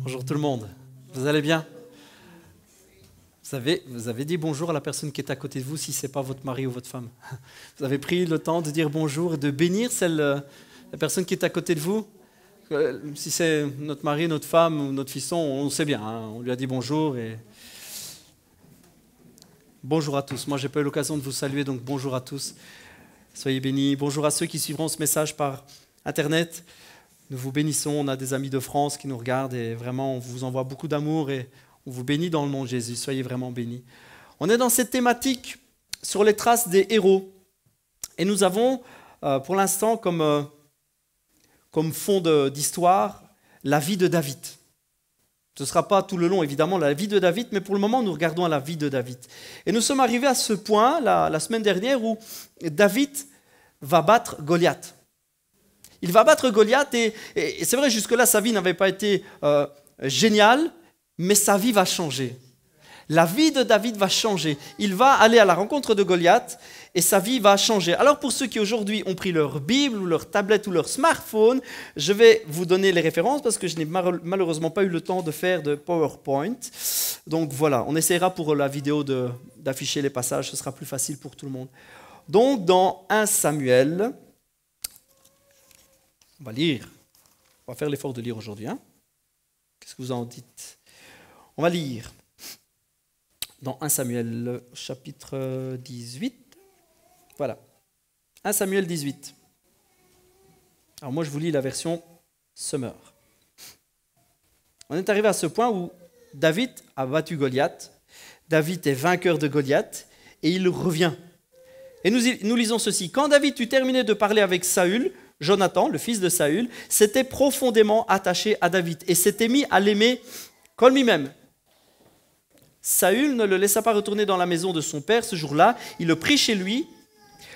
Bonjour tout le monde, vous allez bien? Vous avez dit bonjour à la personne qui est à côté de vous si ce n'est pas votre mari ou votre femme. Vous avez pris le temps de dire bonjour et de bénir la personne qui est à côté de vous. Si c'est notre mari, notre femme ou notre fiston, on sait bien, hein, on lui a dit bonjour. Et... Bonjour à tous, moi j'ai pas eu l'occasion de vous saluer, donc bonjour à tous. Soyez bénis. Bonjour à ceux qui suivront ce message par Internet. Nous vous bénissons, on a des amis de France qui nous regardent et vraiment on vous envoie beaucoup d'amour et on vous bénit dans le nom de Jésus. Soyez vraiment bénis. On est dans cette thématique sur les traces des héros et nous avons pour l'instant comme fond d'histoire la vie de David. Ce ne sera pas tout le long évidemment la vie de David, mais pour le moment nous regardons à la vie de David. Et nous sommes arrivés à ce point la semaine dernière où David va battre Goliath. Il va battre Goliath et c'est vrai, jusque-là, sa vie n'avait pas été géniale, mais sa vie va changer. La vie de David va changer. Il va aller à la rencontre de Goliath et sa vie va changer. Alors pour ceux qui aujourd'hui ont pris leur Bible ou leur tablette ou leur smartphone, je vais vous donner les références parce que je n'ai malheureusement pas eu le temps de faire de PowerPoint. Donc voilà, on essaiera pour la vidéo d'afficher les passages, ce sera plus facile pour tout le monde. Donc dans 1 Samuel... On va lire. On va faire l'effort de lire aujourd'hui. Hein? Qu'est-ce que vous en dites? On va lire dans 1 Samuel, chapitre 18. Voilà. 1 Samuel 18. Alors moi, je vous lis la version Summer. On est arrivé à ce point où David a battu Goliath. David est vainqueur de Goliath et il revient. Et nous lisons ceci. Quand David eut terminé de parler avec Saül, Jonathan, le fils de Saül, s'était profondément attaché à David et s'était mis à l'aimer comme lui-même. Saül ne le laissa pas retourner dans la maison de son père ce jour-là, il le prit chez lui.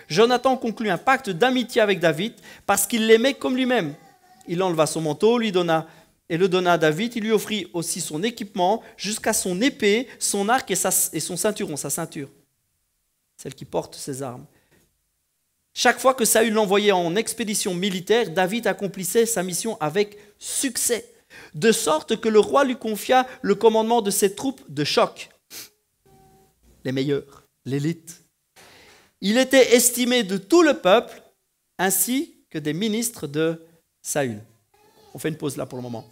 Jonathan conclut un pacte d'amitié avec David parce qu'il l'aimait comme lui-même. Il enleva son manteau, le donna à David, il lui offrit aussi son équipement jusqu'à son épée, son arc et son ceinturon, sa ceinture, celle qui porte ses armes. Chaque fois que Saül l'envoyait en expédition militaire, David accomplissait sa mission avec succès, de sorte que le roi lui confia le commandement de ses troupes de choc, les meilleurs, l'élite. Il était estimé de tout le peuple, ainsi que des ministres de Saül. On fait une pause là pour le moment.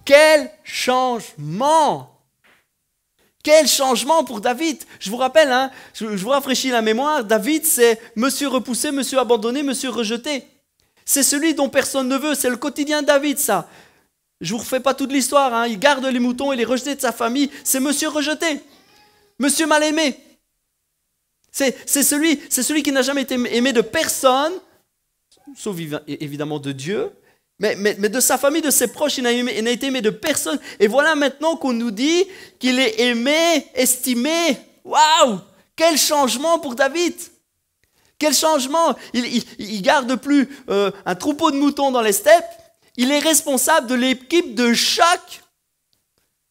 Quel changement! Quel changement pour David! Je vous rappelle, hein, je vous rafraîchis la mémoire, David c'est monsieur repoussé, monsieur abandonné, monsieur rejeté. C'est celui dont personne ne veut, c'est le quotidien de David ça. Je ne vous refais pas toute l'histoire, hein, il garde les moutons, il est rejeté de sa famille, c'est monsieur rejeté, monsieur mal aimé. C'est celui qui n'a jamais été aimé de personne, sauf évidemment de Dieu. Mais de sa famille, de ses proches, il n'a été aimé de personne. Et voilà maintenant qu'on nous dit qu'il est aimé, estimé. Waouh! Quel changement pour David! Quel changement! Il garde plus un troupeau de moutons dans les steppes. Il est responsable de l'équipe de choc.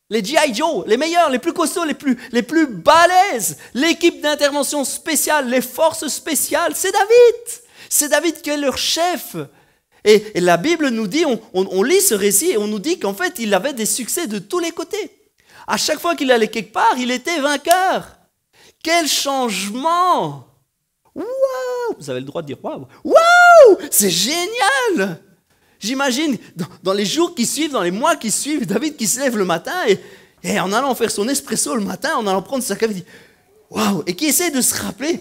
Les G.I. Joe, les meilleurs, les plus costauds, les plus balèzes. L'équipe d'intervention spéciale, les forces spéciales, c'est David. C'est David qui est leur chef. Et la Bible nous dit, on lit ce récit et on nous dit qu'en fait, il avait des succès de tous les côtés. À chaque fois qu'il allait quelque part, il était vainqueur. Quel changement! Waouh! Vous avez le droit de dire waouh! Waouh! C'est génial! J'imagine, dans les jours qui suivent, dans les mois qui suivent, David qui se lève le matin et en allant faire son espresso le matin, en allant prendre sa café, il dit waouh! Et qui essaie de se rappeler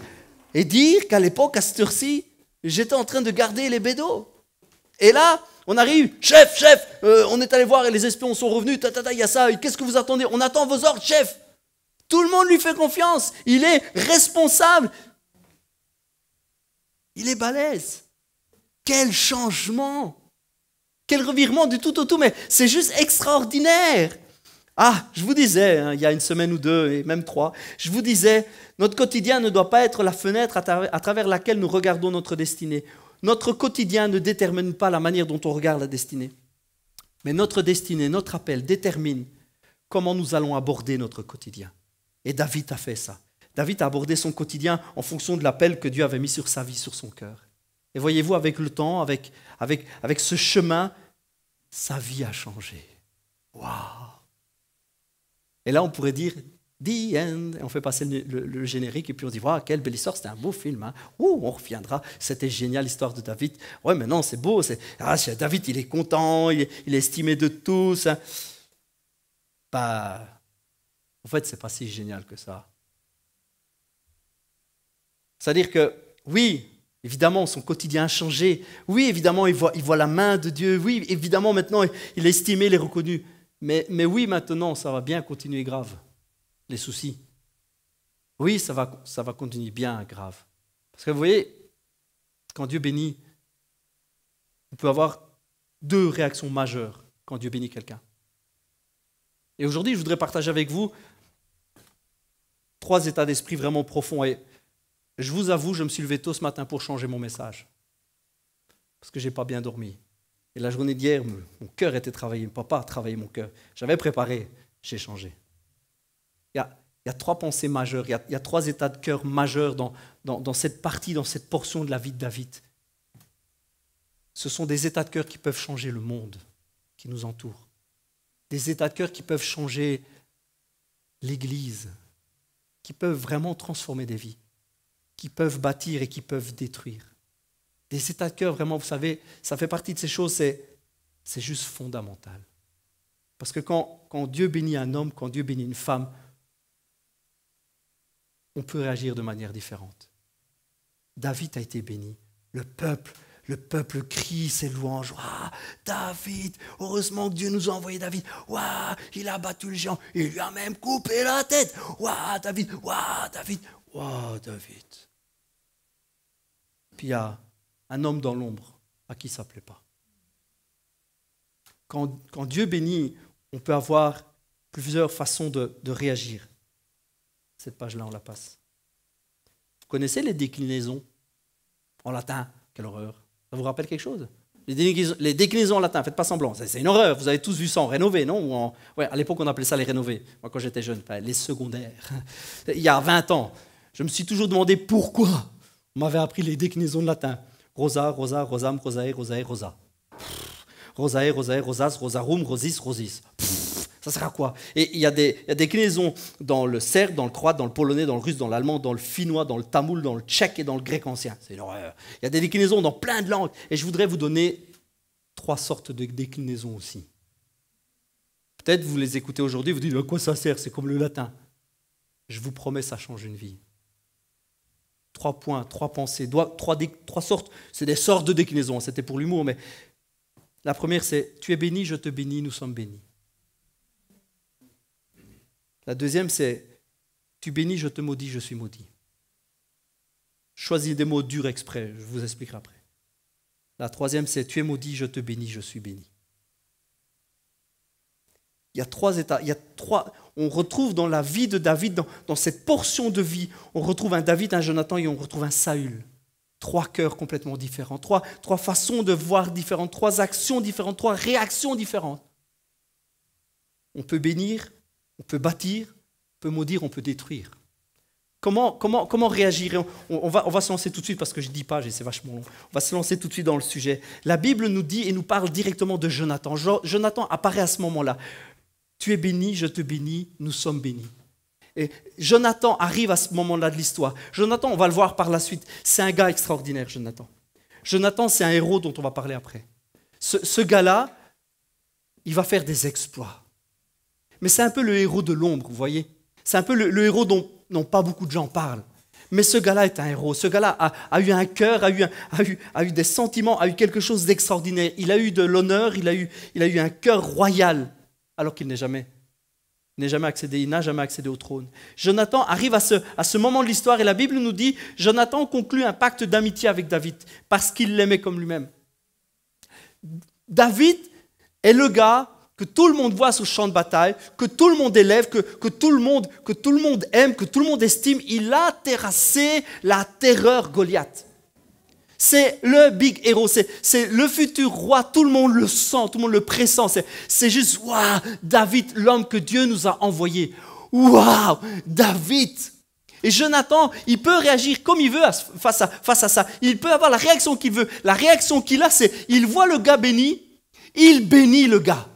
et dire qu'à l'époque, à cette heure-ci, j'étais en train de garder les bédos. Et là, on arrive, chef, on est allé voir et les espions sont revenus, il y a ça, qu'est-ce que vous attendez? On attend vos ordres, chef. Tout le monde lui fait confiance, il est responsable. Il est balèze. Quel changement! Quel revirement du tout au tout, mais c'est juste extraordinaire. Ah, je vous disais, hein, il y a une semaine ou deux, et même 3, je vous disais, notre quotidien ne doit pas être la fenêtre à travers laquelle nous regardons notre destinée. Notre quotidien ne détermine pas la manière dont on regarde la destinée. Mais notre destinée, notre appel détermine comment nous allons aborder notre quotidien. Et David a fait ça. David a abordé son quotidien en fonction de l'appel que Dieu avait mis sur sa vie, sur son cœur. Et voyez-vous, avec le temps, avec ce chemin, sa vie a changé. Waouh! Et là, on pourrait dire The End. Et on fait passer le générique et puis on dit waouh, quelle belle histoire, c'était un beau film. Hein. Ouh, on reviendra. C'était génial l'histoire de David. Ouais, mais non, c'est beau. David, il est content, il est estimé de tous. Hein. Bah, en fait, c'est pas si génial que ça. C'est-à-dire que, oui, évidemment, son quotidien a changé. Oui, évidemment, il voit la main de Dieu. Oui, évidemment, maintenant, il est estimé, il est reconnu. Mais oui, maintenant, ça va bien continuer grave, les soucis. Oui, ça va continuer bien grave. Parce que vous voyez, quand Dieu bénit, on peut avoir deux réactions majeures quand Dieu bénit quelqu'un. Et aujourd'hui, je voudrais partager avec vous 3 états d'esprit vraiment profonds. Et je vous avoue, je me suis levé tôt ce matin pour changer mon message. Parce que je n'ai pas bien dormi. Et la journée d'hier, mon cœur était travaillé. Mon papa a travaillé mon cœur. J'avais préparé, j'ai changé. Il y a 3 pensées majeures, il y a 3 états de cœur majeurs dans cette partie, dans cette portion de la vie de David. Ce sont des états de cœur qui peuvent changer le monde qui nous entoure. Des états de cœur qui peuvent changer l'Église, qui peuvent vraiment transformer des vies, qui peuvent bâtir et qui peuvent détruire. Des états de cœur, vraiment, vous savez, ça fait partie de ces choses, c'est juste fondamental. Parce que quand Dieu bénit un homme, quand Dieu bénit une femme, on peut réagir de manière différente. David a été béni. Le peuple crie ses louanges. Waouh, David, heureusement que Dieu nous a envoyé David. Waouh, il a battu le géant. Il lui a même coupé la tête. Waouh, David, waouh, David, waouh, David. Puis il y a un homme dans l'ombre à qui ça ne plaît pas. Quand Dieu bénit, on peut avoir plusieurs façons de réagir. Cette page-là, on la passe. Vous connaissez les déclinaisons en latin? Quelle horreur. Ça vous rappelle quelque chose? Les déclinaisons en latin, faites pas semblant. C'est une horreur. Vous avez tous vu ça en rénové, non? Ouais, à l'époque, on appelait ça les rénovés. Moi, quand j'étais jeune, les secondaires. Il y a 20 ans, je me suis toujours demandé pourquoi on m'avait appris les déclinaisons de latin. Rosa, rosa, rosam, rosae, rosae, rosa. Rosae, rosae, rosas, rosarum, rosis, rosis. Ça sert à quoi? Et il y a des déclinaisons dans le serbe, dans le croate, dans le polonais, dans le russe, dans l'allemand, dans le finnois, dans le tamoul, dans le tchèque et dans le grec ancien. C'est une horreur. Il y a des déclinaisons dans plein de langues. Et je voudrais vous donner 3 sortes de déclinaisons aussi. Peut-être vous les écoutez aujourd'hui, vous dites à quoi ça sert? C'est comme le latin. Je vous promets, ça change une vie. 3 points, 3 pensées, 3 sortes. C'est des sortes de déclinaisons. C'était pour l'humour, mais la première, c'est tu es béni, je te bénis, nous sommes bénis. La deuxième, c'est « Tu bénis, je te maudis, je suis maudit ». Choisis des mots durs exprès, je vous expliquerai après. La troisième, c'est « Tu es maudit, je te bénis, je suis béni ». Il y a 3 états, on retrouve dans la vie de David, dans cette portion de vie, on retrouve un David, un Jonathan et on retrouve un Saül. 3 cœurs complètement différents, 3 façons de voir différentes, 3 actions différentes, 3 réactions différentes. On peut bénir, on peut bâtir, on peut maudire, on peut détruire. Comment réagir? On va se lancer tout de suite parce que je dis pas, c'est vachement long. On va se lancer tout de suite dans le sujet. La Bible nous dit et nous parle directement de Jonathan. Jonathan apparaît à ce moment-là. Tu es béni, je te bénis, nous sommes bénis. Et Jonathan arrive à ce moment-là de l'histoire. Jonathan, on va le voir par la suite, c'est un gars extraordinaire, Jonathan. Jonathan, c'est un héros dont on va parler après. Ce gars-là, il va faire des exploits. Mais c'est un peu le héros de l'ombre, vous voyez. C'est un peu le héros dont pas beaucoup de gens parlent. Mais ce gars-là est un héros. Ce gars-là a eu un cœur, a eu des sentiments, a eu quelque chose d'extraordinaire. Il a eu de l'honneur, il a eu un cœur royal, alors qu'il n'a jamais accédé au trône. Jonathan arrive à ce moment de l'histoire et la Bible nous dit, Jonathan conclut un pacte d'amitié avec David parce qu'il l'aimait comme lui-même. David est le gars que tout le monde voit sur le champ de bataille, que tout le monde élève, que tout le monde aime, que tout le monde estime. Il a terrassé la terreur Goliath. C'est le big héros, c'est le futur roi, tout le monde le sent, tout le monde le pressent. C'est juste, waouh, David, l'homme que Dieu nous a envoyé. Waouh, David. Et Jonathan, il peut réagir comme il veut face à ça. Il peut avoir la réaction qu'il veut. La réaction qu'il a, c'est, il voit le gars béni, il bénit le gars.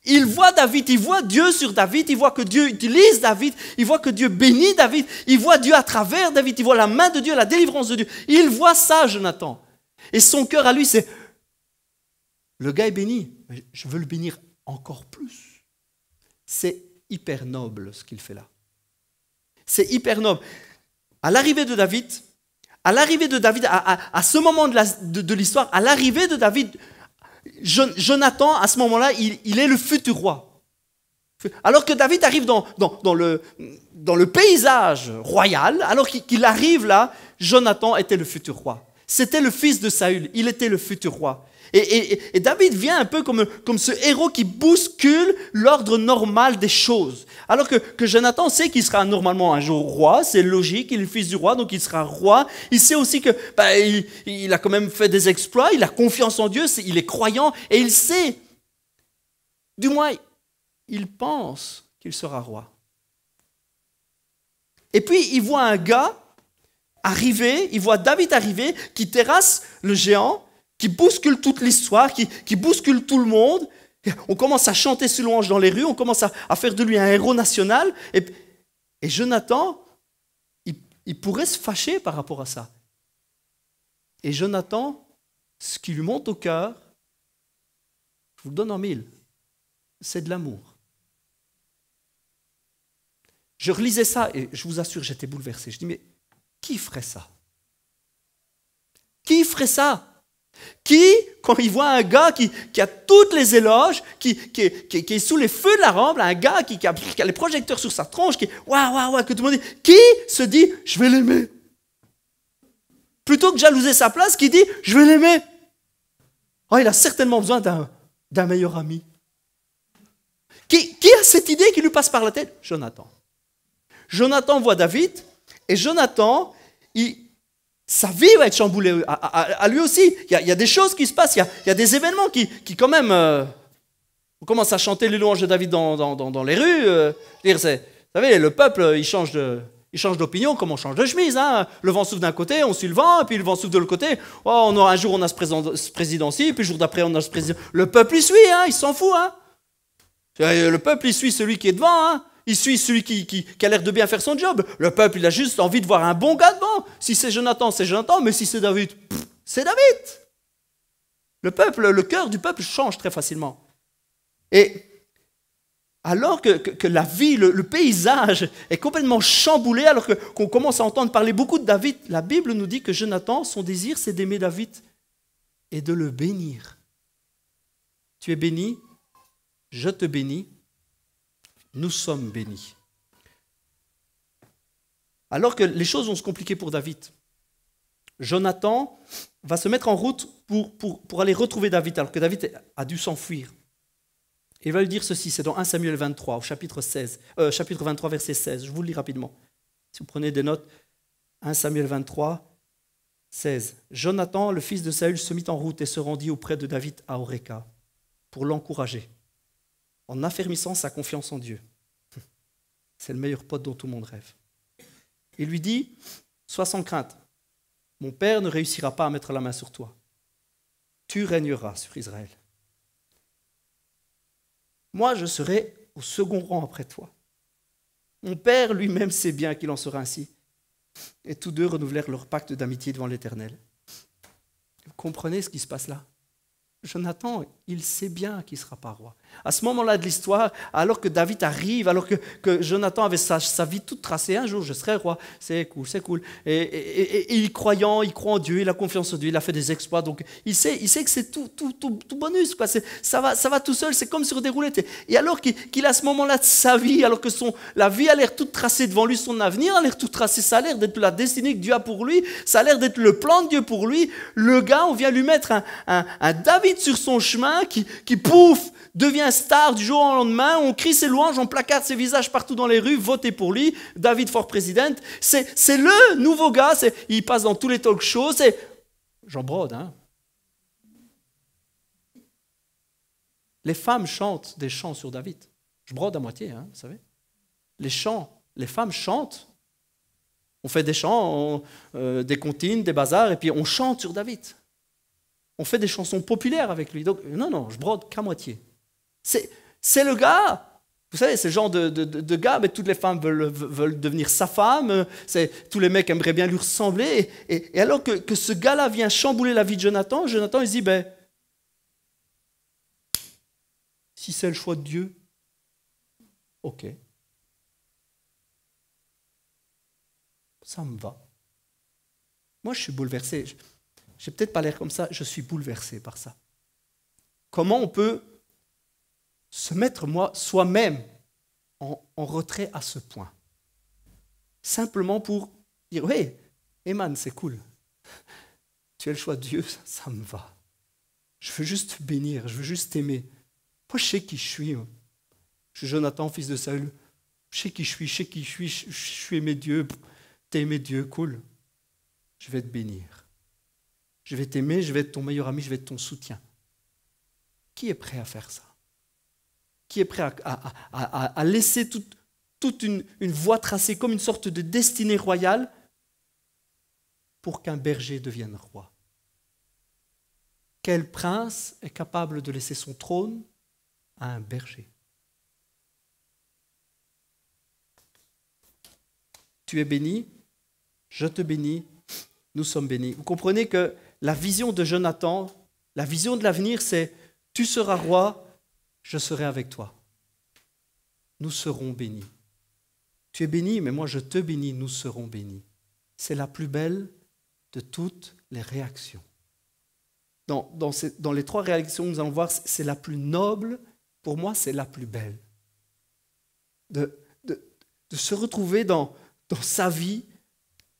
Il voit David, il voit Dieu sur David, il voit que Dieu utilise David, il voit que Dieu bénit David, il voit Dieu à travers David, il voit la main de Dieu, la délivrance de Dieu. Il voit ça, Jonathan. Et son cœur à lui, c'est, le gars est béni, mais je veux le bénir encore plus. C'est hyper noble ce qu'il fait là. C'est hyper noble. À l'arrivée de David, à ce moment de l'histoire, à l'arrivée de David, Jonathan, à ce moment-là, il est le futur roi. Alors que David arrive dans le paysage royal, alors qu'il arrive là, Jonathan était le futur roi. C'était le fils de Saül, il était le futur roi. Et David vient un peu comme ce héros qui bouscule l'ordre normal des choses. Alors que Jonathan sait qu'il sera normalement un jour roi, c'est logique, il est le fils du roi, donc il sera roi. Il sait aussi que il a quand même fait des exploits, il a confiance en Dieu, il est croyant, et il sait, du moins, il pense qu'il sera roi. Et puis il voit un gars arriver, il voit David arriver, qui terrasse le géant, qui bouscule toute l'histoire, qui bouscule tout le monde. On commence à chanter ses louanges dans les rues, on commence à faire de lui un héros national. Et Jonathan, il pourrait se fâcher par rapport à ça. Et Jonathan, ce qui lui monte au cœur, je vous le donne en mille, c'est de l'amour. Je relisais ça et je vous assure, j'étais bouleversé. Je dis, mais qui ferait ça? Qui ferait ça? Qui, quand il voit un gars qui a toutes les éloges, qui est sous les feux de la rampe, un gars qui a les projecteurs sur sa tronche, qui waouh, que tout le monde dit, qui se dit, je vais l'aimer? Plutôt que jalouser sa place, qui dit, je vais l'aimer. Oh, il a certainement besoin d'un meilleur ami. Qui a cette idée qui lui passe par la tête? Jonathan. Jonathan voit David, et Jonathan, sa vie va être chamboulée à lui aussi. Il y a des choses qui se passent, il y a des événements qui quand même... on commence à chanter les louanges de David dans les rues. Vous savez, le peuple, il change d'opinion comme on change de chemise. Hein. Le vent souffle d'un côté, on suit le vent, et puis le vent souffle de l'autre côté. Oh, un jour, on a ce président-ci, puis le jour d'après, on a ce président. Le peuple, il suit, hein, il s'en fout. Hein. Le peuple, il suit celui qui est devant. Hein. Il suit celui qui a l'air de bien faire son job. Le peuple, il a juste envie de voir un bon gars devant. Si c'est Jonathan, c'est Jonathan, mais si c'est David, c'est David. Le cœur du peuple change très facilement. Et alors que la vie, le paysage est complètement chamboulé, alors qu'on commence à entendre parler beaucoup de David, la Bible nous dit que Jonathan, son désir, c'est d'aimer David et de le bénir. Tu es béni, je te bénis. Nous sommes bénis. Alors que les choses vont se compliquer pour David, Jonathan va se mettre en route pour aller retrouver David, alors que David a dû s'enfuir. Il va lui dire ceci, c'est dans 1 Samuel 23, au chapitre 23, verset 16. Je vous le lis rapidement. Si vous prenez des notes, 1 Samuel 23, 16. Jonathan, le fils de Saül, se mit en route et se rendit auprès de David à Horéka pour l'encourager, en affermissant sa confiance en Dieu. C'est le meilleur pote dont tout le monde rêve. Il lui dit, sois sans crainte, mon père ne réussira pas à mettre la main sur toi. Tu régneras sur Israël. Moi, je serai au second rang après toi. Mon père lui-même sait bien qu'il en sera ainsi. Et tous deux renouvelèrent leur pacte d'amitié devant l'Éternel. Vous comprenez ce qui se passe là? Jonathan, il sait bien qu'il ne sera pas roi. À ce moment-là de l'histoire, alors que David arrive, alors que Jonathan avait sa vie toute tracée, un jour je serai roi, c'est cool. Et il croit en Dieu, il a confiance en Dieu, il a fait des exploits, donc il sait que c'est tout bonus, quoi. Ça va tout seul, c'est comme sur des roulettes. Et alors qu'il a ce moment-là de sa vie, alors que la vie a l'air toute tracée devant lui, son avenir a l'air tout tracé, ça a l'air d'être la destinée que Dieu a pour lui, ça a l'air d'être le plan de Dieu pour lui, le gars, on vient lui mettre un David sur son chemin qui pouf, devient star du jour au lendemain, on crie ses louanges, on placarde ses visages partout dans les rues, votez pour lui, David for President, c'est le nouveau gars, il passe dans tous les talk shows, j'en brode, hein. Les femmes chantent des chants sur David, je brode à moitié, hein, vous savez. Les femmes chantent, on fait des chants, des comptines, des bazars, et puis on chante sur David. On fait des chansons populaires avec lui. Donc, non, je brode qu'à moitié. C'est le gars. Vous savez, c'est le genre de gars, mais toutes les femmes veulent devenir sa femme, tous les mecs aimeraient bien lui ressembler. Et alors que ce gars-là vient chambouler la vie de Jonathan, Jonathan il se dit, ben, si c'est le choix de Dieu, ok. Ça me va. Moi, je suis bouleversé. Je n'ai peut-être pas l'air comme ça, je suis bouleversé par ça. Comment on peut se mettre soi-même en retrait à ce point? Simplement pour dire, oui, Eman, c'est cool. Tu as le choix de Dieu, ça me va. Je veux juste te bénir, je veux juste t'aimer. Moi, je sais qui je suis. Je suis Jonathan, fils de Saül. Je sais qui je suis, je suis aimé Dieu. T'es aimé Dieu, cool. Je vais te bénir. Je vais t'aimer, je vais être ton meilleur ami, je vais être ton soutien. Qui est prêt à faire ça? Qui est prêt à laisser toute une voie tracée comme une sorte de destinée royale pour qu'un berger devienne roi? Quel prince est capable de laisser son trône à un berger? Tu es béni, je te bénis, nous sommes bénis. Vous comprenez que la vision de Jonathan, la vision de l'avenir, c'est tu seras roi, je serai avec toi. Nous serons bénis. Tu es béni, mais moi je te bénis, nous serons bénis. C'est la plus belle de toutes les réactions. Dans les trois réactions que nous allons voir, c'est la plus noble, pour moi c'est la plus belle. De se retrouver dans sa vie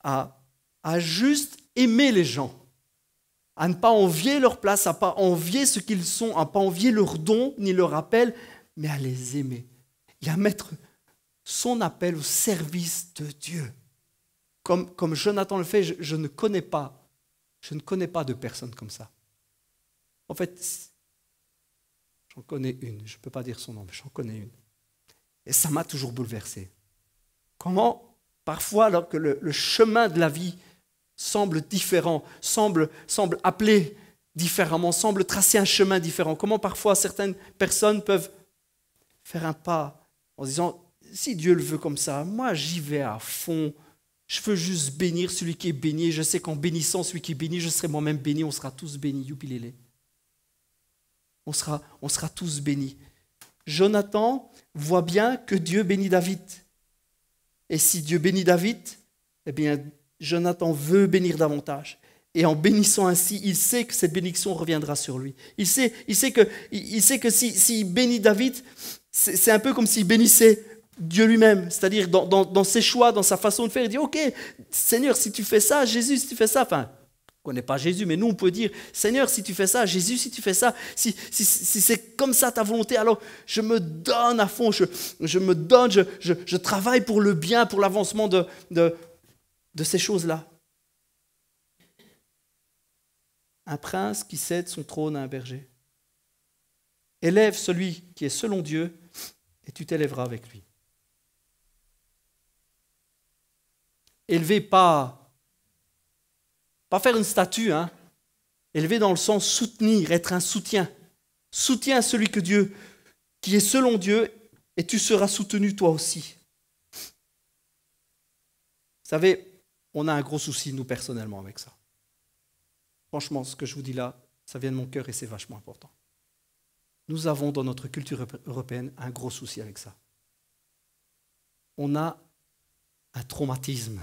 à juste aimer les gens, à ne pas envier leur place, à ne pas envier ce qu'ils sont, à ne pas envier leurs dons ni leur appel, mais à les aimer et à mettre son appel au service de Dieu. Comme Jonathan le fait, je ne connais pas de personne comme ça. En fait, j'en connais une, je ne peux pas dire son nom, mais j'en connais une. Et ça m'a toujours bouleversé. Comment, parfois, alors que le chemin de la vie semble différent, semble appeler différemment, semble tracer un chemin différent, comment parfois certaines personnes peuvent faire un pas en se disant, si Dieu le veut comme ça, moi j'y vais à fond, je veux juste bénir celui qui est béni, je sais qu'en bénissant celui qui est béni, je serai moi-même béni, on sera tous bénis, youbilélé. On sera tous bénis. Jonathan voit bien que Dieu bénit David. Et si Dieu bénit David, eh bien, Jonathan veut bénir davantage. Et en bénissant ainsi, il sait que cette bénédiction reviendra sur lui. Il sait que s'il bénit David, c'est un peu comme s'il bénissait Dieu lui-même. C'est-à-dire dans ses choix, dans sa façon de faire, il dit, ok, Seigneur, si tu fais ça, Jésus, si tu fais ça, enfin, on ne connaît pas Jésus, mais nous, on peut dire, Seigneur, si tu fais ça, Jésus, si tu fais ça, si c'est comme ça ta volonté, alors je me donne à fond, je me donne, je travaille pour le bien, pour l'avancement de ces choses-là. Un prince qui cède son trône à un berger. Élève celui qui est selon Dieu, et tu t'élèveras avec lui. Élevé pas faire une statue, hein. Élevé dans le sens soutenir, être un soutien. Soutiens celui que Dieu, qui est selon Dieu, et tu seras soutenu toi aussi. Vous savez, on a un gros souci, nous, personnellement, avec ça. Franchement, ce que je vous dis là, ça vient de mon cœur et c'est vachement important. Nous avons, dans notre culture européenne, un gros souci avec ça. On a un traumatisme.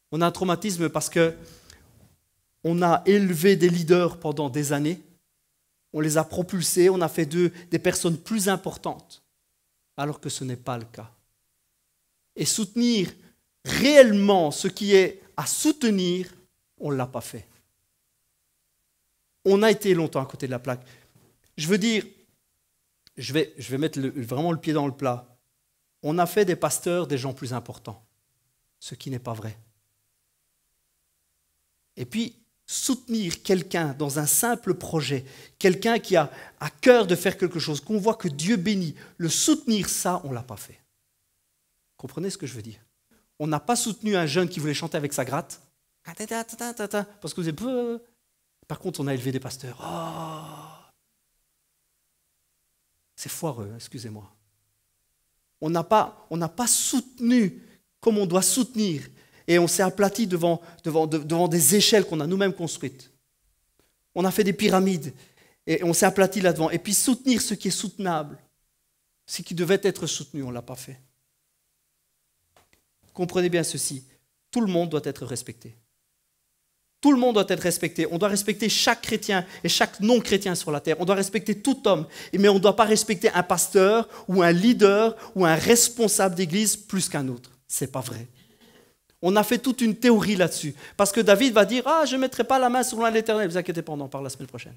On a un traumatisme parce qu'on a élevé des leaders pendant des années, on les a propulsés, on a fait d'eux des personnes plus importantes, alors que ce n'est pas le cas. Et soutenir réellement ce qui est à soutenir, on ne l'a pas fait. On a été longtemps à côté de la plaque. Je veux dire, je vais mettre vraiment le pied dans le plat. On a fait des pasteurs des gens plus importants, ce qui n'est pas vrai. Et puis, soutenir quelqu'un dans un simple projet, quelqu'un qui a à cœur de faire quelque chose, qu'on voit que Dieu bénit, le soutenir, ça, on ne l'a pas fait. Comprenez ce que je veux dire? On n'a pas soutenu un jeune qui voulait chanter avec sa gratte, parce que vous êtes... Par contre, on a élevé des pasteurs. Oh, c'est foireux, excusez-moi. On n'a pas soutenu comme on doit soutenir. Et on s'est aplati devant des échelles qu'on a nous-mêmes construites. On a fait des pyramides et on s'est aplati là-devant. Et puis soutenir ce qui est soutenable, ce qui devait être soutenu, on ne l'a pas fait. Comprenez bien ceci, tout le monde doit être respecté. Tout le monde doit être respecté. On doit respecter chaque chrétien et chaque non-chrétien sur la terre. On doit respecter tout homme. Mais on ne doit pas respecter un pasteur ou un leader ou un responsable d'église plus qu'un autre. Ce n'est pas vrai. On a fait toute une théorie là-dessus. Parce que David va dire « Ah, je ne mettrai pas la main sur l'Éternel. » Ne vous inquiétez pas, on en parle la semaine prochaine.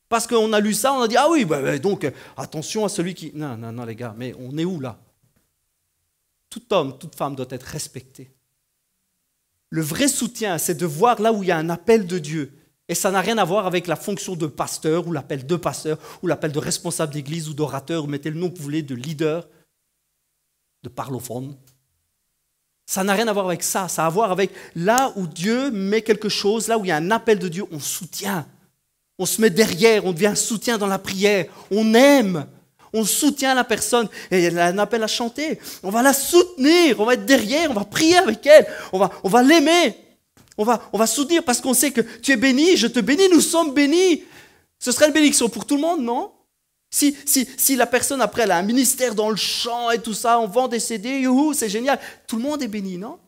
Parce qu'on a lu ça, on a dit « Ah oui, donc attention à celui qui... » Non, les gars, mais on est où là? Tout homme, toute femme doit être respecté. Le vrai soutien, c'est de voir là où il y a un appel de Dieu. Et ça n'a rien à voir avec la fonction de pasteur, ou l'appel de pasteur, ou l'appel de responsable d'église, ou d'orateur, ou mettez le nom que vous voulez, de leader, de parlophone. Ça n'a rien à voir avec ça. Ça a à voir avec là où Dieu met quelque chose, là où il y a un appel de Dieu, on soutient. On se met derrière, on devient un soutien dans la prière. On aime. On soutient la personne. Et elle a un appel à chanter. On va la soutenir. On va être derrière. On va prier avec elle. On va l'aimer. On va soutenir parce qu'on sait que tu es béni. Je te bénis. Nous sommes bénis. Ce serait une bénédiction pour tout le monde, non? Si la personne, après, elle a un ministère dans le chant et tout ça, on vend des CD, youhou, c'est génial. Tout le monde est béni, non?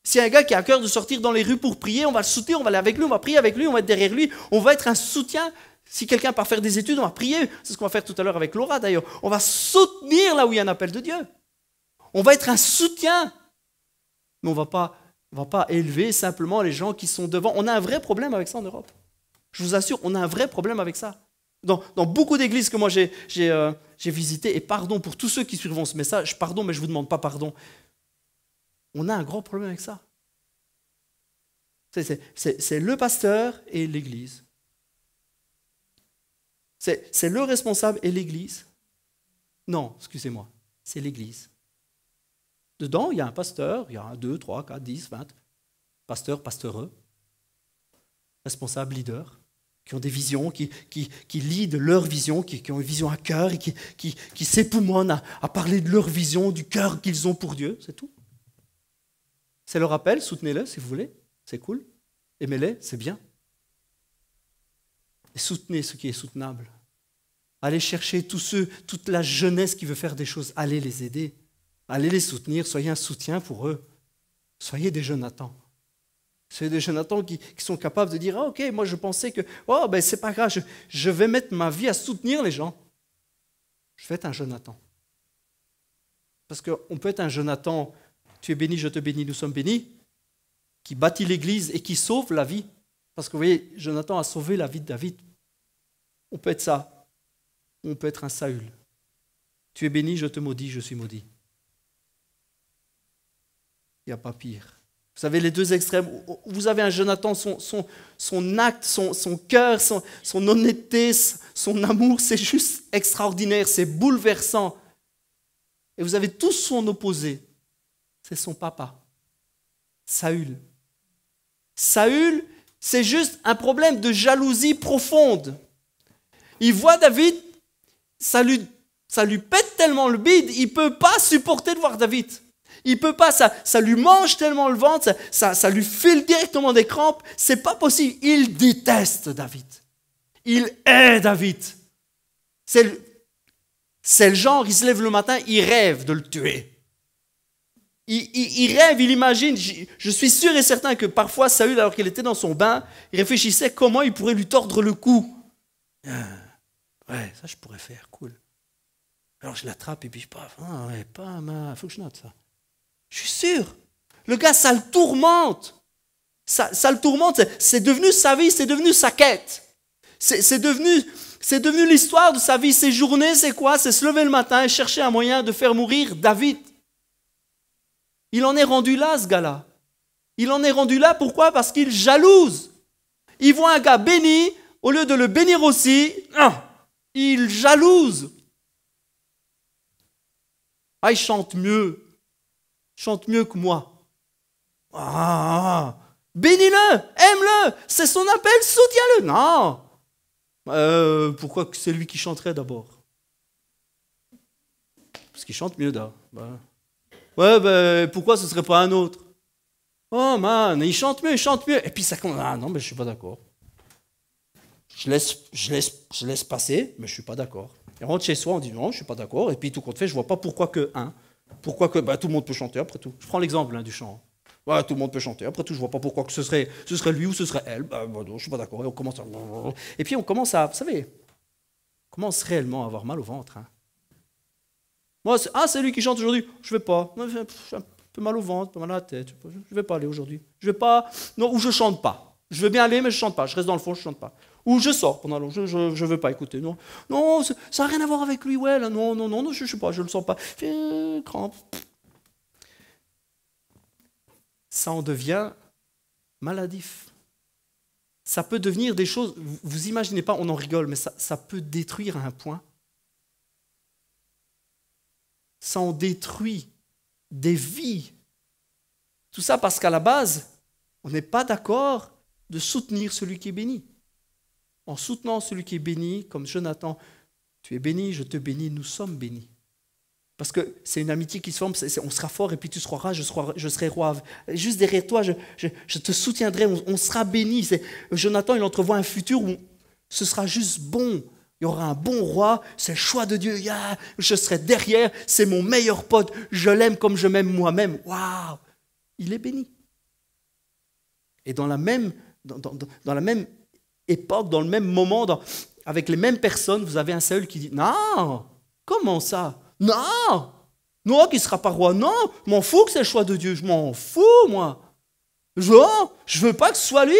Si un gars qui a à cœur de sortir dans les rues pour prier, on va le soutenir, on va aller avec lui, on va prier avec lui, on va être derrière lui. On va être un soutien. Si quelqu'un part faire des études, on va prier. C'est ce qu'on va faire tout à l'heure avec Laura d'ailleurs. On va soutenir là où il y a un appel de Dieu. On va être un soutien. Mais on ne va pas élever simplement les gens qui sont devant. On a un vrai problème avec ça en Europe. Je vous assure, on a un vrai problème avec ça. Dans beaucoup d'églises que moi j'ai visitées, et pardon pour tous ceux qui suivront ce message, pardon, mais je ne vous demande pas pardon. On a un gros problème avec ça. C'est le pasteur et l'église. C'est le responsable et l'église. Non, excusez-moi, c'est l'église. Dedans, il y a un pasteur, il y a 1, 2, 3, 4, 10, 20 pasteurs, pasteureux, responsables, leaders, qui ont des visions, qui leadent leur vision, qui ont une vision à cœur et qui s'époumonnent à parler de leur vision, du cœur qu'ils ont pour Dieu, c'est tout. C'est leur appel, soutenez-le si vous voulez, c'est cool. Aimez-les, c'est bien. Et soutenez ce qui est soutenable. Allez chercher toute la jeunesse qui veut faire des choses, allez les aider. Allez les soutenir, soyez un soutien pour eux. Soyez des Jonathan. Soyez des Jonathan qui sont capables de dire « Ah, ok, moi je pensais que, oh, ben c'est pas grave, je vais mettre ma vie à soutenir les gens. » Je vais être un Jonathan. Parce qu'on peut être un Jonathan, tu es béni, je te bénis, nous sommes bénis, qui bâtit l'église et qui sauve la vie. Parce que vous voyez, Jonathan a sauvé la vie de David. On peut être ça. On peut être un Saül. Tu es béni, je te maudis, je suis maudit. Il n'y a pas pire. Vous savez, les deux extrêmes, vous avez un Jonathan, son acte, son cœur, son honnêteté, son amour, c'est juste extraordinaire, c'est bouleversant. Et vous avez tous son opposé, c'est son papa, Saül. Saül, c'est juste un problème de jalousie profonde. Il voit David, ça lui pète tellement le bide, il ne peut pas supporter de voir David. Il ne peut pas, ça lui mange tellement le ventre, ça lui file directement des crampes. C'est pas possible. Il déteste David. Il hait David. C'est le genre, il se lève le matin, il rêve de le tuer. Il rêve, il imagine. Je suis sûr et certain que parfois, Saül, alors qu'il était dans son bain, il réfléchissait comment il pourrait lui tordre le cou. Ouais, ça je pourrais faire, cool. Alors je l'attrape et puis je paf. Ah ouais, pas mal, faut que je note ça. Je suis sûr. Le gars, ça le tourmente. Ça le tourmente. C'est devenu sa vie, c'est devenu sa quête. C'est devenu l'histoire de sa vie. Ses journées, c'est quoi? C'est se lever le matin et chercher un moyen de faire mourir David. Il en est rendu là, ce gars-là. Il en est rendu là, pourquoi? Parce qu'il jalouse. Il voit un gars béni, au lieu de le bénir aussi, il jalouse. Ah, il chante mieux. Chante mieux que moi. Ah, bénis-le, aime-le, c'est son appel, soutiens-le. Non, Pourquoi que c'est lui qui chanterait d'abord? Parce qu'il chante mieux là. Ouais, ben pourquoi ce serait pas un autre? Oh man, il chante mieux, il chante mieux. Et puis ça commence. Ah non, mais je suis pas d'accord. Je laisse passer, mais je suis pas d'accord. Et on rentre chez soi, on dit non, je suis pas d'accord. Et puis tout compte fait, je vois pas pourquoi que un. Pourquoi que tout le monde peut chanter après tout. Je prends l'exemple du chant. Ouais, tout le monde peut chanter. Après tout, je vois pas pourquoi que ce serait lui ou ce serait elle. Non, je suis pas d'accord. Et on commence à... Et puis on commence à, vous savez, on commence réellement à avoir mal au ventre. Moi, c'est lui qui chante aujourd'hui. Je vais pas. J'ai un peu mal au ventre, un peu mal à la tête. Je vais pas aller aujourd'hui. Je vais pas. Non, ou je chante pas. Je veux bien aller, mais je chante pas. Je reste dans le fond, je chante pas. Ou je sors pendant longtemps. Je veux pas écouter. Non, non, ça n'a rien à voir avec lui. Ouais, là, non, je sais pas, je le sens pas. Crampe. Ça en devient maladif. Ça peut devenir des choses. Vous imaginez pas, on en rigole, mais ça peut détruire à un point. Ça en détruit des vies. Tout ça parce qu'à la base, on n'est pas d'accord de soutenir celui qui est béni. En soutenant celui qui est béni, comme Jonathan, tu es béni, je te bénis, nous sommes bénis. Parce que c'est une amitié qui se forme, on sera fort et puis tu seras roi, je serai roi. Juste derrière toi, je te soutiendrai, on sera béni. Jonathan, il entrevoit un futur où ce sera juste bon. Il y aura un bon roi, c'est le choix de Dieu. Je serai derrière, c'est mon meilleur pote, je l'aime comme je m'aime moi-même. Waouh! Il est béni. Et dans la même époque, dans le même moment, avec les mêmes personnes, vous avez un Saül qui dit « Non, comment ça? Non, non, qui ne sera pas roi. Non, je m'en fous que c'est le choix de Dieu. Je m'en fous, moi. Je veux pas que ce soit lui. »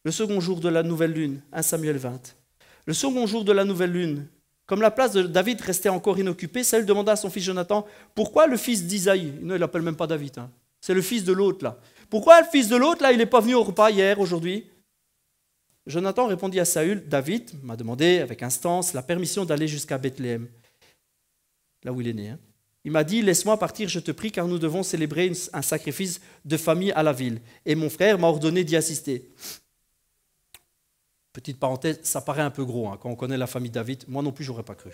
Le second jour de la nouvelle lune, 1 Samuel 20. Le second jour de la nouvelle lune, comme la place de David restait encore inoccupée, Saül demanda à son fils Jonathan, pourquoi le fils d'Isaïe, non, il l'appelle même pas David, c'est le fils de l'autre là. Pourquoi le fils de l'autre là, il n'est pas venu au repas hier, aujourd'hui? Jonathan répondit à Saül, David m'a demandé avec instance la permission d'aller jusqu'à Bethléem, là où il est né. Il m'a dit, laisse-moi partir, je te prie, car nous devons célébrer un sacrifice de famille à la ville. Et mon frère m'a ordonné d'y assister. Petite parenthèse, ça paraît un peu gros, quand on connaît la famille David. Moi non plus, je n'aurais pas cru.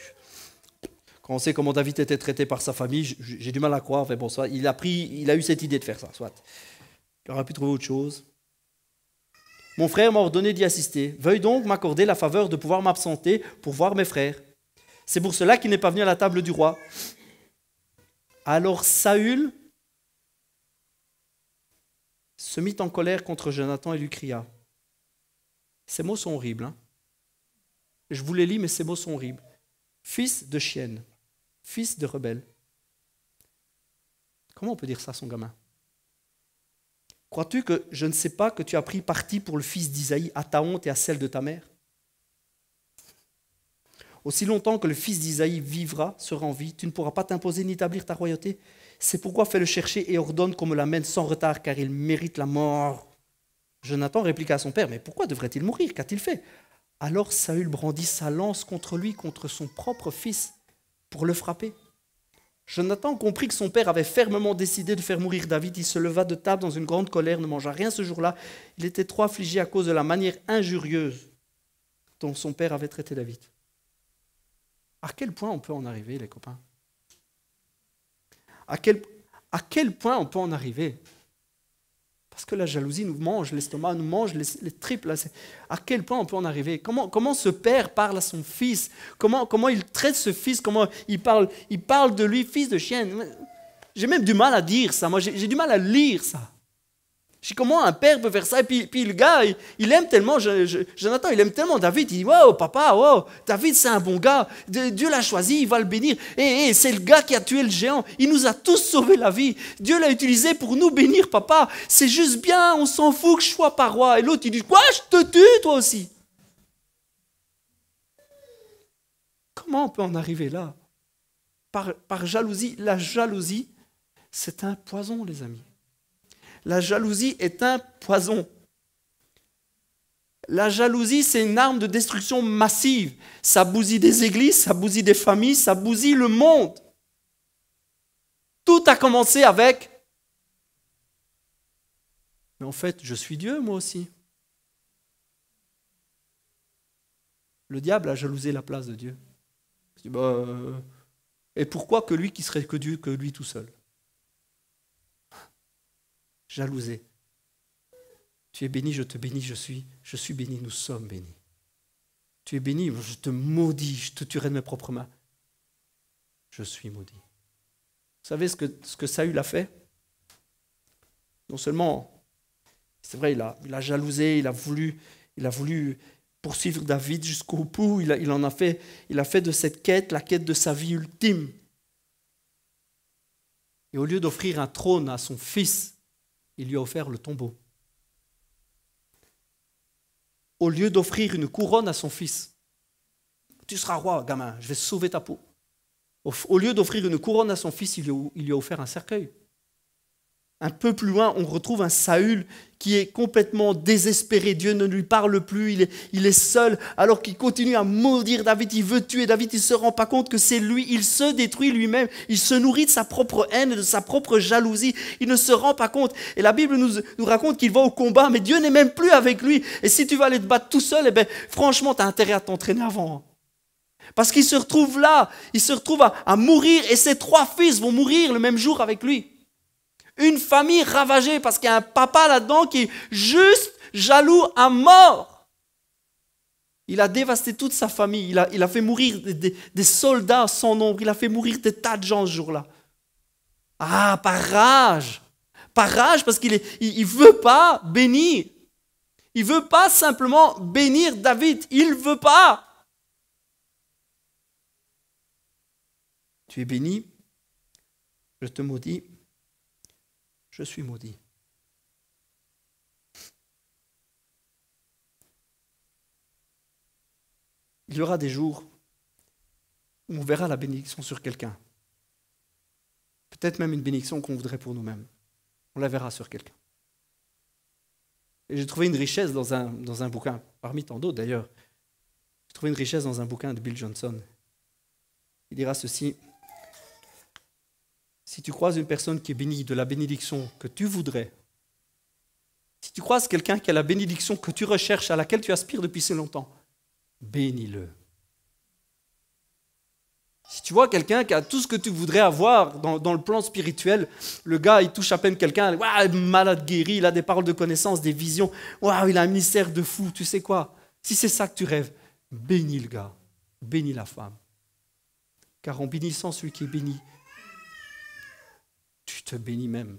Quand on sait comment David était traité par sa famille, j'ai du mal à croire. Mais bon, soit, il a eu cette idée de faire ça, soit. Il aurait pu trouver autre chose. Mon frère m'a ordonné d'y assister. Veuille donc m'accorder la faveur de pouvoir m'absenter pour voir mes frères. C'est pour cela qu'il n'est pas venu à la table du roi. Alors Saül se mit en colère contre Jonathan et lui cria. Ces mots sont horribles. Je vous les lis, mais ces mots sont horribles. Fils de chienne, fils de rebelle. Comment on peut dire ça à son gamin? Crois-tu que je ne sais pas que tu as pris parti pour le fils d'Isaïe à ta honte et à celle de ta mère? Aussi longtemps que le fils d'Isaïe vivra, sera en vie, tu ne pourras pas t'imposer ni établir ta royauté. C'est pourquoi fais-le chercher et ordonne qu'on me l'amène sans retard, car il mérite la mort. Jonathan répliqua à son père, mais pourquoi devrait-il mourir? Qu'a-t-il fait? Alors Saül brandit sa lance contre lui, contre son propre fils, pour le frapper. Jonathan comprit que son père avait fermement décidé de faire mourir David. Il se leva de table dans une grande colère, ne mangea rien ce jour-là. Il était trop affligé à cause de la manière injurieuse dont son père avait traité David. À quel point on peut en arriver, les copains? À quel point on peut en arriver? Parce que la jalousie nous mange l'estomac, nous mange les tripes. Là. À quel point on peut en arriver? Comment ce père parle à son fils? Comment il traite ce fils? Comment il parle de lui, fils de chienne? J'ai même du mal à dire ça. Moi, j'ai du mal à lire ça. Je sais comment un père peut faire ça. Et puis le gars, il aime tellement, Jonathan, il aime tellement David. Il dit, wow, papa, wow, David, c'est un bon gars. Dieu l'a choisi, il va le bénir. Et c'est le gars qui a tué le géant. Il nous a tous sauvé la vie. Dieu l'a utilisé pour nous bénir, papa. C'est juste bien, on s'en fout que je sois pas roi. Et l'autre, il dit, quoi, je te tue, toi aussi. Comment on peut en arriver là? Par jalousie. La jalousie, c'est un poison, les amis. La jalousie est un poison. La jalousie, c'est une arme de destruction massive. Ça bousille des églises, ça bousille des familles, ça bousille le monde. Tout a commencé avec « Mais en fait, je suis Dieu, moi aussi. Le diable a jalousé la place de Dieu. Il dit, et pourquoi que lui qui serait que Dieu, que lui tout seul? Jalousé. Tu es béni, je te bénis, je suis béni, nous sommes bénis. Tu es béni, je te maudis, je te tuerai de mes propres mains. Je suis maudit. Vous savez ce que Saül a fait? Non seulement, c'est vrai, il a jalousé, il a voulu poursuivre David jusqu'au bout, il a fait de cette quête la quête de sa vie ultime. Et au lieu d'offrir un trône à son fils, il lui a offert le tombeau. Au lieu d'offrir une couronne à son fils, tu seras roi, gamin, je vais sauver ta peau. Au lieu d'offrir une couronne à son fils, il lui a offert un cercueil. Un peu plus loin, on retrouve un Saül qui est complètement désespéré. Dieu ne lui parle plus, il est seul, alors qu'il continue à maudire David. Il veut tuer David, il ne se rend pas compte que c'est lui. Il se détruit lui-même, il se nourrit de sa propre haine, de sa propre jalousie. Il ne se rend pas compte. Et la Bible nous raconte qu'il va au combat, mais Dieu n'est même plus avec lui. Et si tu vas aller te battre tout seul, eh bien, franchement, tu as intérêt à t'entraîner avant. Parce qu'il se retrouve là, il se retrouve à mourir, et ses 3 fils vont mourir le même jour avec lui. Une famille ravagée parce qu'il y a un papa là-dedans qui est juste jaloux à mort. Il a dévasté toute sa famille. Il a fait mourir des soldats sans nombre. Il a fait mourir des tas de gens ce jour-là. Ah, par rage. Par rage parce qu'il ne veut pas bénir. Il ne veut pas simplement bénir David. Il ne veut pas. Tu es béni. Je te maudis. Je suis maudit. Il y aura des jours où on verra la bénédiction sur quelqu'un. Peut-être même une bénédiction qu'on voudrait pour nous-mêmes. On la verra sur quelqu'un. Et j'ai trouvé une richesse dans un bouquin, parmi tant d'autres d'ailleurs. J'ai trouvé une richesse dans un bouquin de Bill Johnson. Il dira ceci. Si tu croises une personne qui est bénie de la bénédiction que tu voudrais, si tu croises quelqu'un qui a la bénédiction que tu recherches, à laquelle tu aspires depuis si longtemps, bénis-le. Si tu vois quelqu'un qui a tout ce que tu voudrais avoir dans le plan spirituel, le gars, il touche à peine quelqu'un, malade guéri, il a des paroles de connaissance, des visions, il a un ministère de fou, tu sais quoi? Si c'est ça que tu rêves, bénis le gars, bénis la femme. Car en bénissant celui qui est béni, tu te bénis même.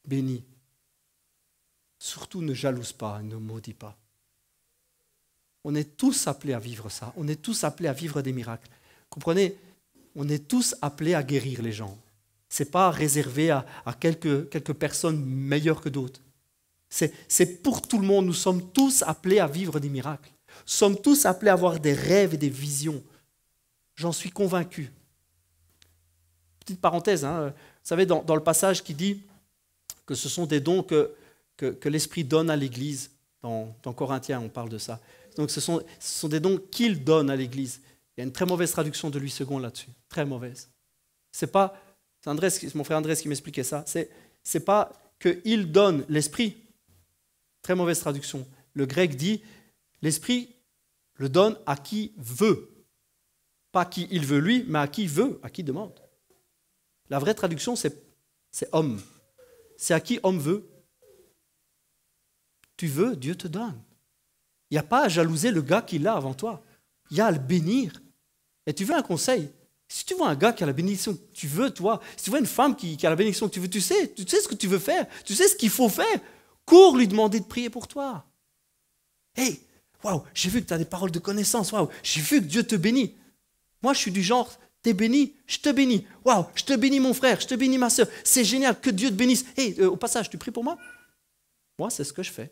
Bénis. Surtout ne jalouse pas, ne maudis pas. On est tous appelés à vivre ça. On est tous appelés à vivre des miracles. Comprenez, on est tous appelés à guérir les gens. Ce n'est pas réservé à quelques personnes meilleures que d'autres. C'est pour tout le monde. Nous sommes tous appelés à vivre des miracles. Nous sommes tous appelés à avoir des rêves et des visions. J'en suis convaincu. Petite parenthèse, vous savez, dans le passage qui dit que ce sont des dons que l'Esprit donne à l'Église, dans Corinthiens, on parle de ça. Donc ce sont des dons qu'il donne à l'Église. Il y a une très mauvaise traduction de Louis II là-dessus, très mauvaise. C'est mon frère Andrés qui m'expliquait ça, c'est pas qu'il donne l'Esprit, très mauvaise traduction. Le grec dit, l'Esprit le donne à qui veut. Pas à qui il veut lui, mais à qui veut, à qui demande. La vraie traduction, c'est homme. C'est à qui homme veut. Tu veux, Dieu te donne. Il n'y a pas à jalouser le gars qui l'a avant toi. Il y a à le bénir. Et tu veux un conseil? Si tu vois un gars qui a la bénédiction que tu veux, toi, si tu vois une femme qui a la bénédiction que tu veux, tu sais ce que tu veux faire. Tu sais ce qu'il faut faire. Cours lui demander de prier pour toi. Hey, j'ai vu que tu as des paroles de connaissance. J'ai vu que Dieu te bénit. Moi, je suis du genre... T'es béni, je te bénis. Je te bénis mon frère, je te bénis ma soeur. C'est génial, que Dieu te bénisse. Au passage, tu pries pour moi? Moi, c'est ce que je fais.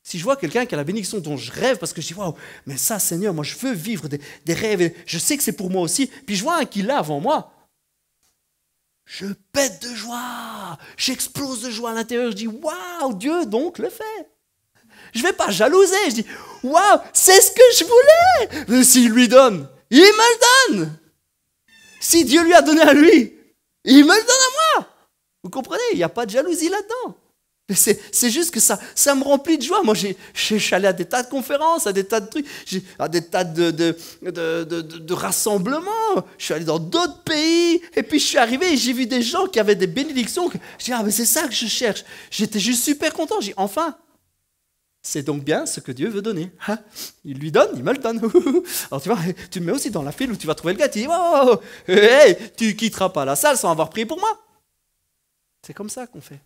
Si je vois quelqu'un qui a la bénédiction dont je rêve, parce que je dis, mais ça, Seigneur, moi, je veux vivre des rêves, et je sais que c'est pour moi aussi. Puis je vois un qui l'a avant moi. Je pète de joie. J'explose de joie à l'intérieur. Je dis, Dieu, donc, le fait. Je ne vais pas jalouser. Je dis, c'est ce que je voulais. Mais s'il lui donne, il me le donne. Si Dieu lui a donné à lui, il me le donne à moi. Vous comprenez? Il n'y a pas de jalousie là-dedans. Mais c'est juste que ça me remplit de joie. Moi, je suis allé à des tas de conférences, à des tas de trucs, à des tas de rassemblements. Je suis allé dans d'autres pays. Et puis, je suis arrivé et j'ai vu des gens qui avaient des bénédictions. Je dis, ah, mais c'est ça que je cherche. J'étais juste super content. J'ai dit, enfin, c'est donc bien ce que Dieu veut donner. Hein, il lui donne, il me le donne. Alors, tu vois, tu me mets aussi dans la file où tu vas trouver le gars. Tu dis, oh, hey, tu quitteras pas la salle sans avoir prié pour moi. C'est comme ça qu'on fait.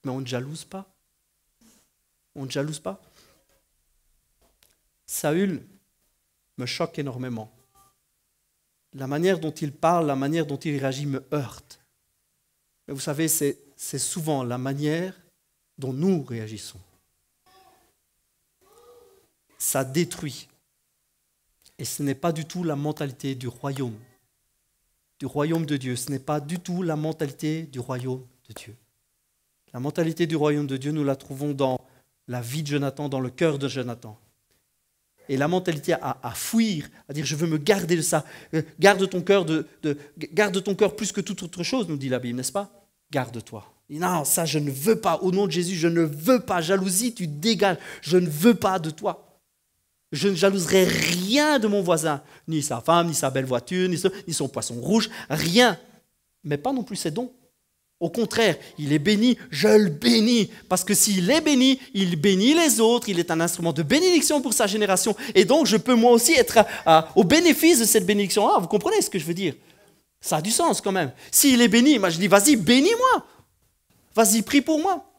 Mais on ne jalouse pas. On ne jalouse pas. Saül me choque énormément. La manière dont il parle, la manière dont il réagit me heurte. Mais vous savez, c'est souvent la manière dont nous réagissons. Ça détruit. Et ce n'est pas du tout la mentalité du royaume de Dieu. Ce n'est pas du tout la mentalité du royaume de Dieu. La mentalité du royaume de Dieu, nous la trouvons dans la vie de Jonathan, dans le cœur de Jonathan. Et la mentalité à fuir, à dire je veux me garder de ça. Garde ton cœur garde ton cœur plus que toute autre chose, nous dit la Bible, n'est-ce pas? Garde-toi. Non, ça je ne veux pas. Au nom de Jésus, je ne veux pas. Jalousie, tu dégages. Je ne veux pas de toi. Je ne jalouserai rien de mon voisin, ni sa femme, ni sa belle voiture, ni son poisson rouge, rien. Mais pas non plus ses dons. Au contraire, il est béni, je le bénis. Parce que s'il est béni, il bénit les autres, il est un instrument de bénédiction pour sa génération. Et donc, je peux moi aussi être au bénéfice de cette bénédiction. Ah, vous comprenez ce que je veux dire? Ça a du sens quand même. S'il est béni, moi je dis, vas-y, bénis-moi. Vas-y, prie pour moi.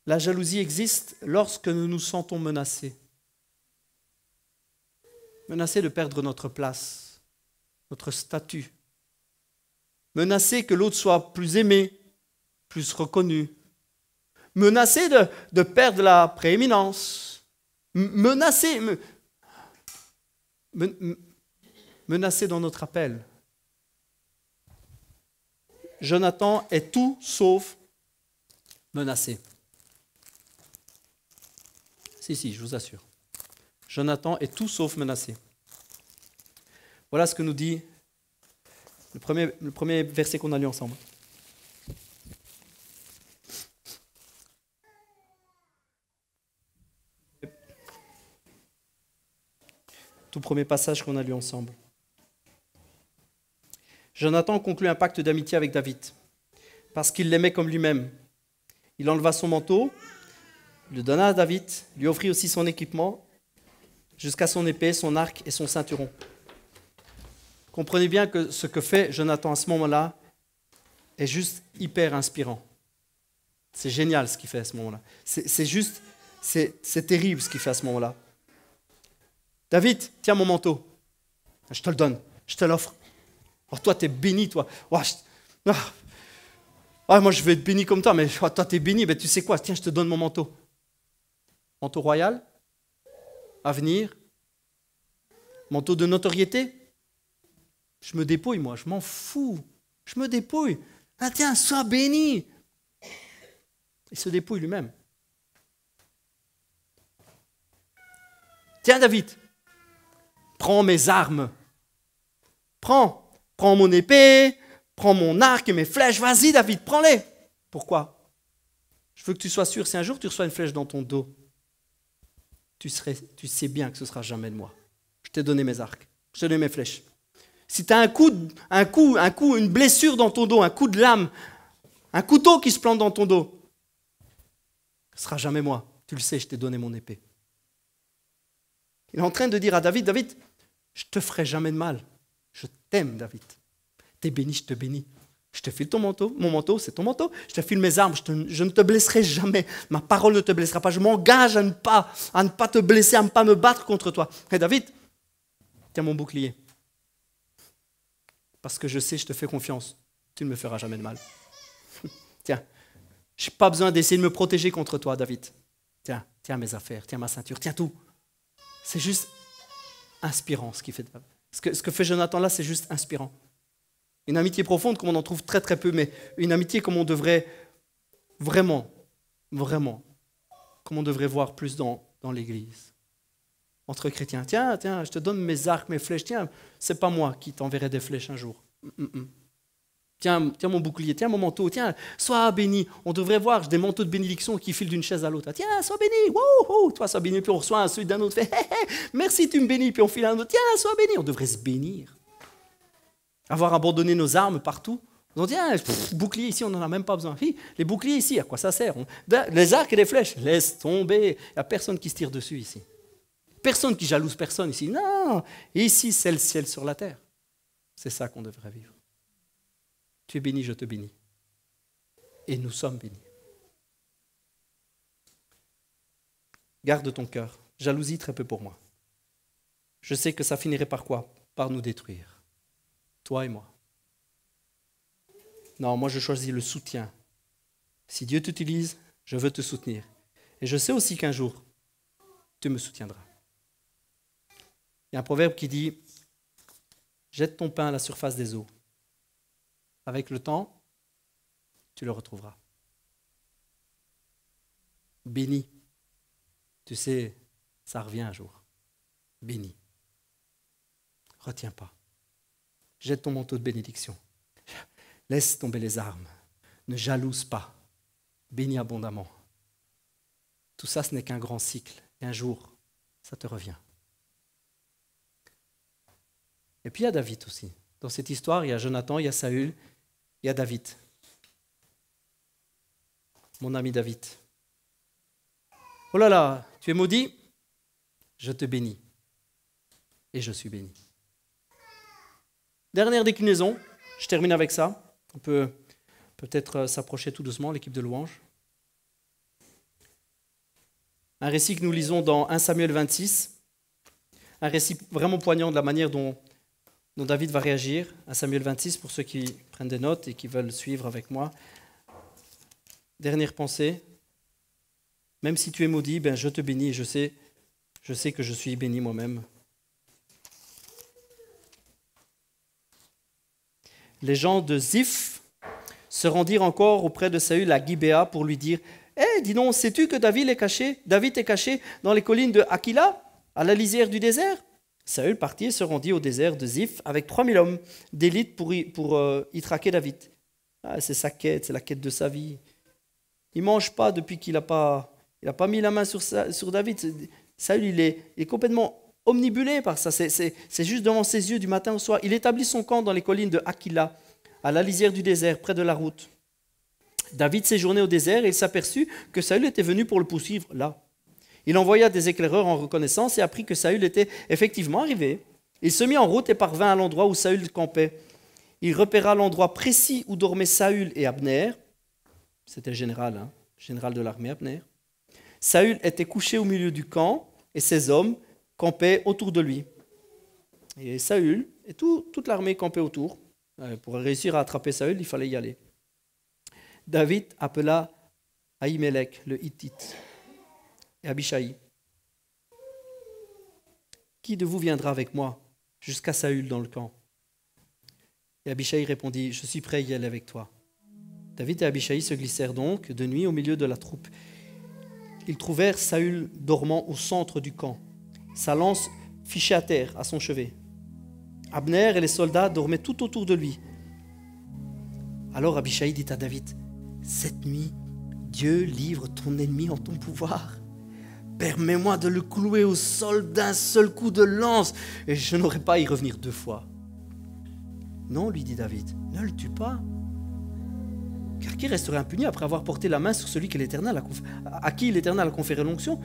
La jalousie existe lorsque nous nous sentons menacés. Menacés de perdre notre place, notre statut. Menacé que l'autre soit plus aimé, plus reconnu. Menacé de perdre la prééminence. Menacé dans notre appel. Jonathan est tout sauf menacé. Si, je vous assure. Jonathan est tout sauf menacé. Voilà ce que nous dit le premier verset qu'on a lu ensemble. Tout premier passage qu'on a lu ensemble. Jonathan conclut un pacte d'amitié avec David, parce qu'il l'aimait comme lui-même. Il enleva son manteau, le donna à David, lui offrit aussi son équipement, jusqu'à son épée, son arc et son ceinturon. Comprenez bien que ce que fait Jonathan à ce moment-là est juste hyper inspirant. C'est génial ce qu'il fait à ce moment-là. C'est terrible ce qu'il fait à ce moment-là. David, tiens mon manteau. Je te le donne, je te l'offre. Oh, toi, t'es béni, toi. Oh, moi, je vais être béni comme toi, mais toi, t'es béni. Ben, tu sais quoi? Tiens, je te donne mon manteau. Manteau royal, avenir, manteau de notoriété. Je me dépouille, moi, je m'en fous. Je me dépouille. Ah, tiens, sois béni. Il se dépouille lui-même. Tiens, David, prends mes armes. Prends mon épée, prends mon arc et mes flèches. Vas-y, David, prends-les. Pourquoi? Je veux que tu sois sûr, si un jour tu reçois une flèche dans ton dos, tu sais bien que ce ne sera jamais de moi. Je t'ai donné mes arcs, je t'ai donné mes flèches. Si tu as une blessure dans ton dos, un coup de lame, un couteau qui se plante dans ton dos, ce ne sera jamais moi. Tu le sais, je t'ai donné mon épée. Il est en train de dire à David, David, je ne te ferai jamais de mal. Je t'aime, David. T'es béni, je te bénis. Je te file mon manteau, c'est ton manteau. Je te file mes armes, je ne te blesserai jamais. Ma parole ne te blessera pas. Je m'engage à ne pas te blesser, à ne pas me battre contre toi. Et David, tiens mon bouclier. Parce que je sais, je te fais confiance. Tu ne me feras jamais de mal. Tiens, je n'ai pas besoin d'essayer de me protéger contre toi, David. Tiens mes affaires, tiens ma ceinture, tiens tout. C'est juste inspirant ce qu'il fait. Ce que fait Jonathan là, c'est juste inspirant. Une amitié profonde comme on en trouve très très peu, mais une amitié comme on devrait vraiment, comme on devrait voir plus dans l'Église. Entre chrétiens, tiens, je te donne mes arcs, mes flèches, tiens, c'est pas moi qui t'enverrai des flèches un jour. Tiens mon bouclier, tiens mon manteau, tiens, sois béni. On devrait voir des manteaux de bénédiction qui filent d'une chaise à l'autre. Tiens, sois béni, wow, toi sois béni. Puis on reçoit celui d'un autre, fait, merci, tu me bénis. Puis on file un autre, tiens, sois béni. On devrait se bénir. Avoir abandonné nos armes partout. On dit, tiens, bouclier ici, on n'en a même pas besoin. Les boucliers ici, à quoi ça sert? Les arcs et les flèches, laisse tomber. Il n'y a personne qui se tire dessus ici. Personne qui jalouse personne ici. Non, ici, c'est le ciel sur la terre. C'est ça qu'on devrait vivre. Tu es béni, je te bénis. Et nous sommes bénis. Garde ton cœur. Jalousie, très peu pour moi. Je sais que ça finirait par quoi? Par nous détruire. Toi et moi. Non, moi je choisis le soutien. Si Dieu t'utilise, je veux te soutenir. Et je sais aussi qu'un jour, tu me soutiendras. Il y a un proverbe qui dit « Jette ton pain à la surface des eaux. Avec le temps, tu le retrouveras. » Béni. Tu sais, ça revient un jour. Béni. Retiens pas. Jette ton manteau de bénédiction. Laisse tomber les armes. Ne jalouse pas. Bénis abondamment. Tout ça, ce n'est qu'un grand cycle. Et un jour, ça te revient. Et puis il y a David aussi. Dans cette histoire, il y a Jonathan, il y a Saül, il y a David. Mon ami David. Oh là là, tu es maudit? Je te bénis. Et je suis béni. Dernière déclinaison, je termine avec ça. On peut peut-être s'approcher tout doucement, l'équipe de louange. Un récit que nous lisons dans 1 Samuel 26. Un récit vraiment poignant de la manière dont David va réagir. 1 Samuel 26, pour ceux qui prennent des notes et qui veulent suivre avec moi. Dernière pensée. Même si tu es maudit, ben je te bénis. Je sais que je suis béni moi-même. Les gens de Ziph se rendirent encore auprès de Saül à Gibéa pour lui dire « dis donc, sais-tu que David est caché dans les collines de Hakila, à la lisière du désert ?» Saül partit et se rendit au désert de Ziph avec 3000 hommes d'élite pour y traquer David. C'est sa quête, c'est la quête de sa vie. Il ne mange pas depuis qu'il n'a pas mis la main sur David. Saül, il est complètement omnibulé par ça, c'est juste devant ses yeux du matin au soir. Il établit son camp dans les collines de Hakila, à la lisière du désert, près de la route. David séjournait au désert et il s'aperçut que Saül était venu pour le poursuivre là. Il envoya des éclaireurs en reconnaissance et apprit que Saül était effectivement arrivé. Il se mit en route et parvint à l'endroit où Saül campait. Il repéra l'endroit précis où dormaient Saül et Abner. C'était le général de l'armée Abner. Saül était couché au milieu du camp et ses hommes campaient autour de lui. Et Saül et toute l'armée campait autour. Pour réussir à attraper Saül, il fallait y aller. David appela Ahimelech, le Hittite, et Abishai. « Qui de vous viendra avec moi jusqu'à Saül dans le camp ?» Et Abishai répondit « Je suis prêt à y aller avec toi. » David et Abishai se glissèrent donc de nuit au milieu de la troupe. Ils trouvèrent Saül dormant au centre du camp, sa lance fichée à terre à son chevet. Abner et les soldats dormaient tout autour de lui. Alors Abishai dit à David, « Cette nuit, Dieu livre ton ennemi en ton pouvoir. Permets-moi de le clouer au sol d'un seul coup de lance, et je n'aurai pas à y revenir 2 fois. » « Non, lui dit David, ne le tue pas. Car qui resterait impuni après avoir porté la main sur celui à qui l'Éternel a conféré l'onction?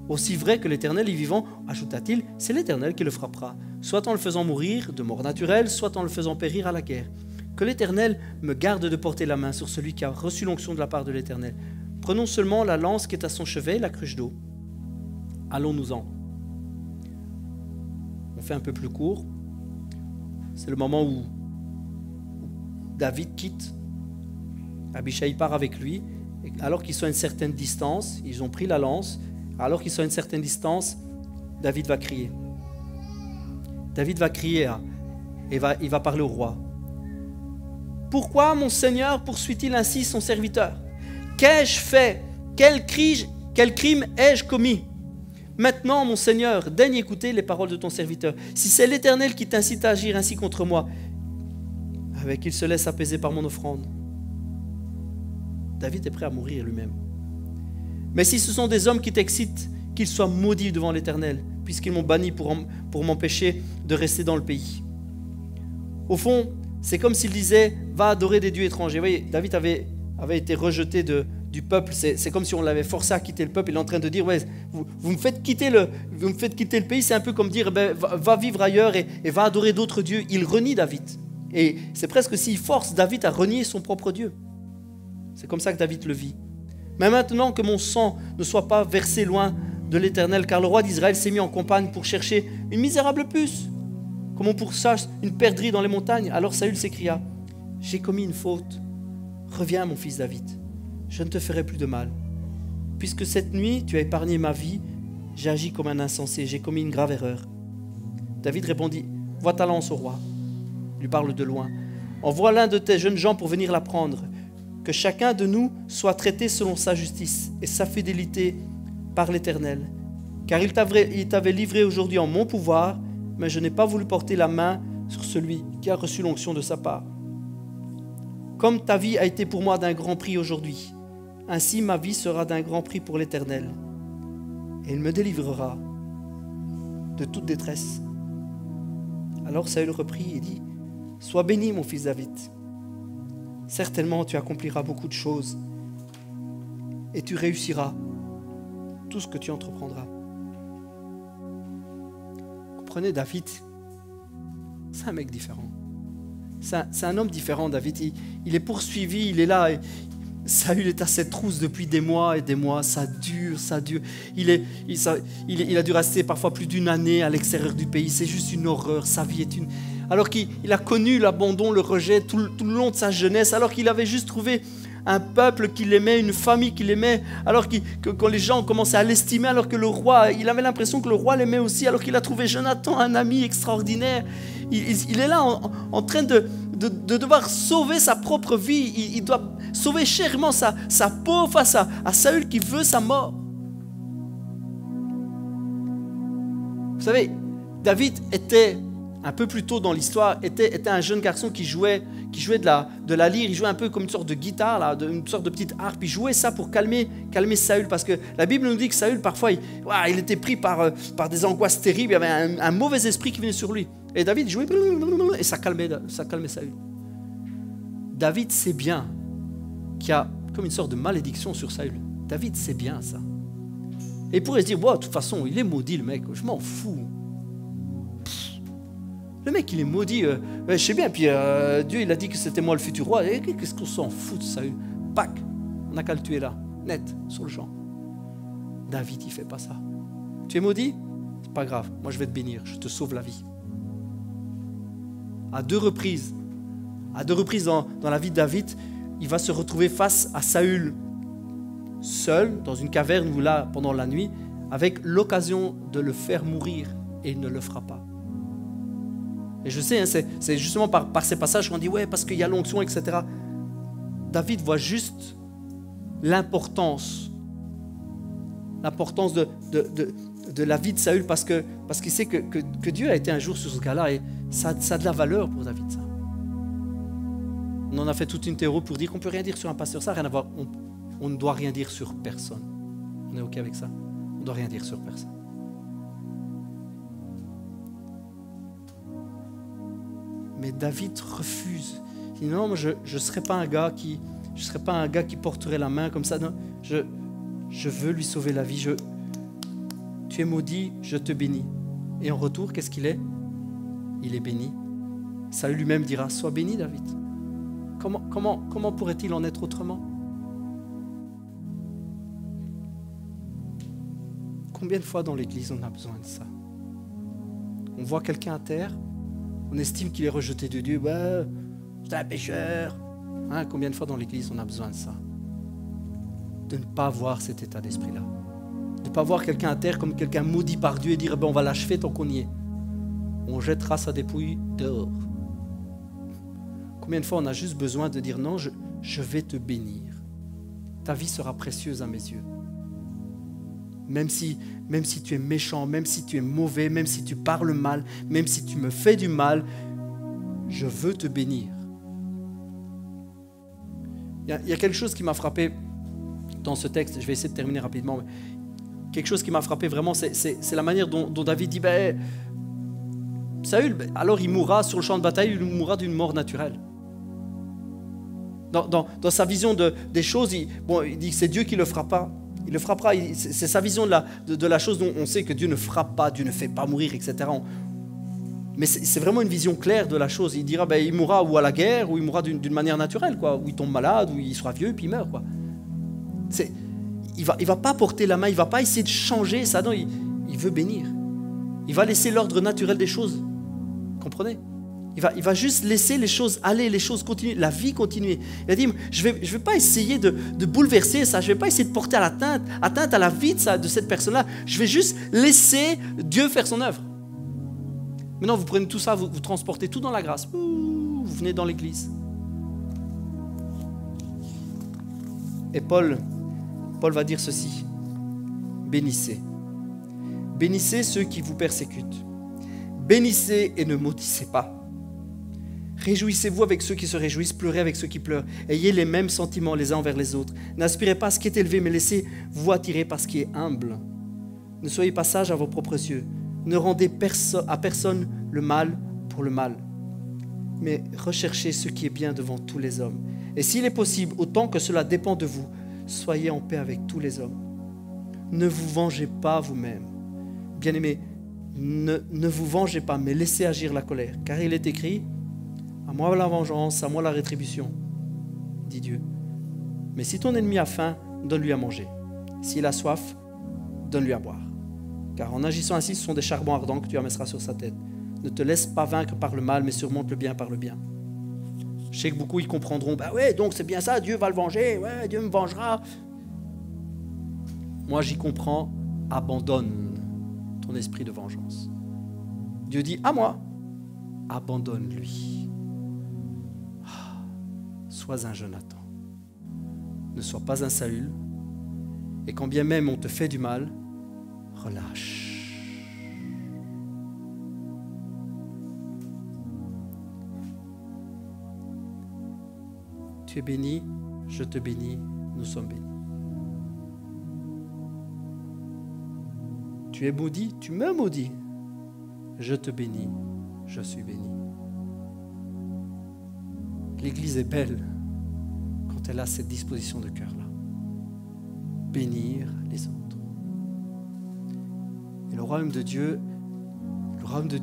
Aussi vrai que l'Éternel est vivant, ajouta-t-il, c'est l'Éternel qui le frappera, soit en le faisant mourir de mort naturelle, soit en le faisant périr à la guerre. Que l'Éternel me garde de porter la main sur celui qui a reçu l'onction de la part de l'Éternel. Prenons seulement la lance qui est à son chevet et la cruche d'eau. Allons-nous-en. » On fait un peu plus court. C'est le moment où David quitte. Abishai part avec lui. Et alors qu'ils sont à une certaine distance, ils ont pris la lance. Alors qu'ils sont à une certaine distance, David va crier. David va crier et il va parler au roi. « Pourquoi mon Seigneur poursuit-il ainsi son serviteur? Qu'ai-je fait? Quel crime ai-je commis? Maintenant, mon Seigneur, daigne écouter les paroles de ton serviteur. Si c'est l'Éternel qui t'incite à agir ainsi contre moi, avec qu'il se laisse apaiser par mon offrande. David est prêt à mourir lui-même. Mais si ce sont des hommes qui t'excitent, qu'ils soient maudits devant l'Éternel, puisqu'ils m'ont banni pour m'empêcher de rester dans le pays. Au fond, c'est comme s'il disait, va adorer des dieux étrangers. Vous voyez, David avait été rejeté du peuple. C'est comme si on l'avait forcé à quitter le peuple. Il est en train de dire, ouais, vous me faites quitter le pays. C'est un peu comme dire, va vivre ailleurs et va adorer d'autres dieux. Il renie David. Et c'est presque s'il force David à renier son propre Dieu. C'est comme ça que David le vit. Mais maintenant que mon sang ne soit pas versé loin de l'Éternel, car le roi d'Israël s'est mis en campagne pour chercher une misérable puce, comme on pourchasse une perdrix dans les montagnes. Alors Saül s'écria, j'ai commis une faute. Reviens, mon fils David, je ne te ferai plus de mal. Puisque cette nuit, tu as épargné ma vie, j'ai agi comme un insensé, j'ai commis une grave erreur. David répondit, vois ta lance au roi. Il lui parle de loin. Envoie l'un de tes jeunes gens pour venir la prendre. Que chacun de nous soit traité selon sa justice et sa fidélité par l'Éternel. Car il t'avait livré aujourd'hui en mon pouvoir, mais je n'ai pas voulu porter la main sur celui qui a reçu l'onction de sa part. Comme ta vie a été pour moi d'un grand prix aujourd'hui, ainsi ma vie sera d'un grand prix pour l'Éternel. Et il me délivrera de toute détresse. Alors Saül reprit et dit, sois béni, mon fils David. Certainement, tu accompliras beaucoup de choses et tu réussiras tout ce que tu entreprendras. Comprenez, David, c'est un mec différent. C'est un homme différent, David. Il est poursuivi, il est là. Saül est à cette trousse depuis des mois et des mois. Ça dure. Il a dû rester parfois plus d'une année à l'extérieur du pays. C'est juste une horreur. Sa vie est une... Alors qu'il a connu l'abandon, le rejet tout le long de sa jeunesse, alors qu'il avait juste trouvé un peuple qu'il aimait, une famille qu'il aimait, alors que quand les gens commençaient à l'estimer, alors que le roi, il avait l'impression que le roi l'aimait aussi, alors qu'il a trouvé Jonathan, un ami extraordinaire. Il est là en train de devoir sauver sa propre vie. Il doit sauver chèrement sa peau face à Saül qui veut sa mort. Vous savez, David était... un peu plus tôt dans l'histoire, était un jeune garçon qui jouait de la lyre. Il jouait un peu comme une sorte de guitare, là, une sorte de petite harpe. Il jouait ça pour calmer Saül, parce que la Bible nous dit que Saül, parfois, il était pris par des angoisses terribles. Il y avait un mauvais esprit qui venait sur lui. Et David jouait et ça calmait Saül. David sait bien qu'il y a comme une sorte de malédiction sur Saül. David sait bien ça. Et il pourrait se dire, de toute façon, il est maudit le mec, je m'en fous. Le mec, il est maudit. Je sais bien, puis Dieu, il a dit que c'était moi le futur roi. Et qu'est-ce qu'on s'en fout de Saül? Pac, on n'a qu'à le tuer là, net, sur le champ. David, il ne fait pas ça. Tu es maudit? C'est pas grave, moi je vais te bénir, je te sauve la vie. À deux reprises dans la vie de David, il va se retrouver face à Saül, seul, dans une caverne ou là, pendant la nuit, avec l'occasion de le faire mourir, et il ne le fera pas. Et je sais, c'est justement par ces passages qu'on dit, ouais, parce qu'il y a l'onction, etc. David voit juste l'importance de la vie de Saül, parce qu'il sait que Dieu a été un jour sur ce gars-là, et ça a de la valeur pour David, ça. On en a fait toute une théorie pour dire qu'on ne peut rien dire sur un pasteur, ça n'a rien à voir. On ne doit rien dire sur personne. On est OK avec ça? On ne doit rien dire sur personne. Mais David refuse. Il dit non, moi je ne serai pas un gars qui porterait la main comme ça. Non, je veux lui sauver la vie. Tu es maudit, je te bénis. Et en retour, qu'est-ce qu'il est? Il est béni. Saül lui-même dira, sois béni, David. Comment pourrait-il en être autrement? Combien de fois dans l'Église on a besoin de ça? On voit quelqu'un à terre, on estime qu'il est rejeté de Dieu, c'est un pécheur. Hein, combien de fois dans l'Église on a besoin de ça? De ne pas avoir cet état d'esprit-là. De ne pas voir quelqu'un à terre comme quelqu'un maudit par Dieu et dire on va l'achever tant qu'on y est. On jettera sa dépouille dehors. Combien de fois on a juste besoin de dire non, je vais te bénir. Ta vie sera précieuse à mes yeux. Même si tu es méchant, même si tu es mauvais, même si tu parles mal, même si tu me fais du mal, je veux te bénir. Il y a quelque chose qui m'a frappé dans ce texte, je vais essayer de terminer rapidement, mais quelque chose qui m'a frappé vraiment, c'est la manière dont David dit, Saül, alors il mourra sur le champ de bataille, il mourra d'une mort naturelle. Dans sa vision des choses, il dit que c'est Dieu qui le frappera. Il le frappera, c'est sa vision de la chose dont on sait que Dieu ne frappe pas, Dieu ne fait pas mourir, etc. Mais c'est vraiment une vision claire de la chose. Il dira, il mourra ou à la guerre, ou il mourra d'une manière naturelle, quoi, ou il tombe malade, ou il sera vieux, puis il meurt. Quoi. Il va pas porter la main, il ne va pas essayer de changer ça, non, il veut bénir. Il va laisser l'ordre naturel des choses. Comprenez ? Il va juste laisser les choses aller, les choses continuer, la vie continuer. Il a dit, je vais pas essayer de bouleverser ça, je vais pas essayer de porter atteinte à la vie de cette personne-là. Je vais juste laisser Dieu faire son œuvre. Maintenant, vous prenez tout ça, vous transportez tout dans la grâce. Vous venez dans l'église. Et Paul va dire ceci. Bénissez. Bénissez ceux qui vous persécutent. Bénissez et ne maudissez pas. Réjouissez-vous avec ceux qui se réjouissent, pleurez avec ceux qui pleurent. Ayez les mêmes sentiments les uns envers les autres. N'aspirez pas à ce qui est élevé, mais laissez-vous attirer par ce qui est humble. Ne soyez pas sages à vos propres yeux. Ne rendez à personne le mal pour le mal. Mais recherchez ce qui est bien devant tous les hommes. Et s'il est possible, autant que cela dépend de vous, soyez en paix avec tous les hommes. Ne vous vengez pas vous-même. Bien-aimés, ne vous vengez pas, mais laissez agir la colère. Car il est écrit, à moi la vengeance, à moi la rétribution, dit Dieu. Mais si ton ennemi a faim, donne-lui à manger. S'il a soif, donne-lui à boire. Car en agissant ainsi, ce sont des charbons ardents que tu amasseras sur sa tête. Ne te laisse pas vaincre par le mal, mais surmonte le bien par le bien. Je sais que beaucoup ils comprendront, ouais, donc c'est bien ça, Dieu va le venger, ouais, Dieu me vengera. Moi j'y comprends, abandonne ton esprit de vengeance. Dieu dit, à moi, abandonne-lui. Sois un Jonathan. Ne sois pas un Saül. Et quand bien même on te fait du mal, relâche. Tu es béni, je te bénis, nous sommes bénis. Tu es maudit, tu me maudis. Je te bénis, je suis béni. L'Église est belle quand elle a cette disposition de cœur-là. Bénir les autres. Et le royaume de Dieu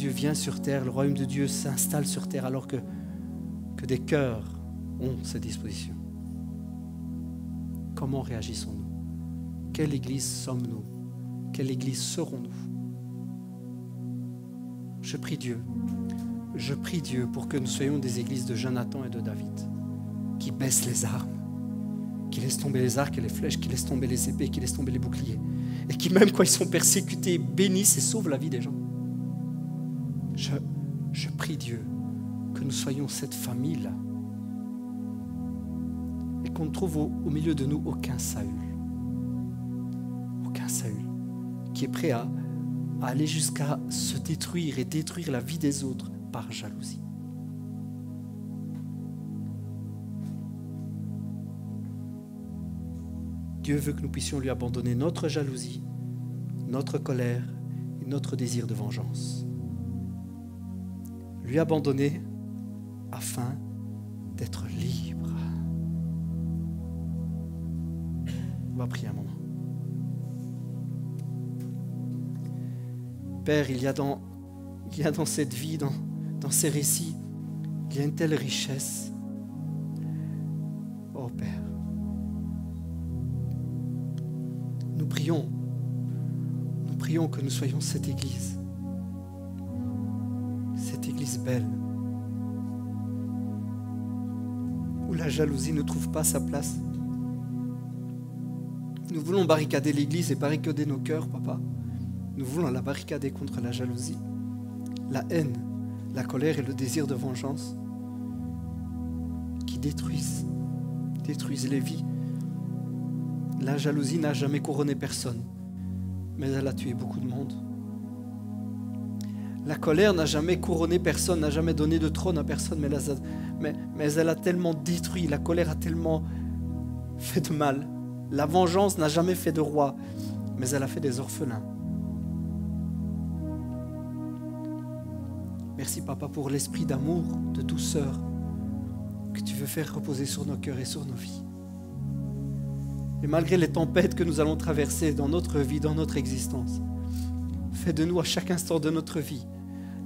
vient sur terre, le royaume de Dieu s'installe sur terre alors que des cœurs ont cette disposition. Comment réagissons-nous? Quelle Église sommes-nous? Quelle Église serons-nous? Je prie Dieu pour que nous soyons des églises de Jonathan et de David, qui baissent les armes, qui laissent tomber les arcs et les flèches, qui laissent tomber les épées, qui laissent tomber les boucliers, et qui même quand ils sont persécutés, bénissent et sauvent la vie des gens. Je prie Dieu que nous soyons cette famille-là, et qu'on ne trouve au milieu de nous aucun Saül, qui est prêt à aller jusqu'à se détruire et détruire la vie des autres par jalousie. Dieu veut que nous puissions lui abandonner notre jalousie, notre colère et notre désir de vengeance. Lui abandonner afin d'être libre. On va prier un moment. Père, il y a dans cette vie, dans ces récits, il y a une telle richesse. Oh Père, nous prions que nous soyons cette Église belle, où la jalousie ne trouve pas sa place. Nous voulons barricader l'Église et barricader nos cœurs, Papa. Nous voulons la barricader contre la jalousie, la haine, la colère et le désir de vengeance qui détruisent les vies. La jalousie n'a jamais couronné personne, mais elle a tué beaucoup de monde. La colère n'a jamais couronné personne, n'a jamais donné de trône à personne, mais elle a tellement détruit, la colère a tellement fait de mal. La vengeance n'a jamais fait de roi, mais elle a fait des orphelins. Merci, Papa, pour l'esprit d'amour, de douceur que tu veux faire reposer sur nos cœurs et sur nos vies. Et malgré les tempêtes que nous allons traverser dans notre vie, dans notre existence, fais de nous à chaque instant de notre vie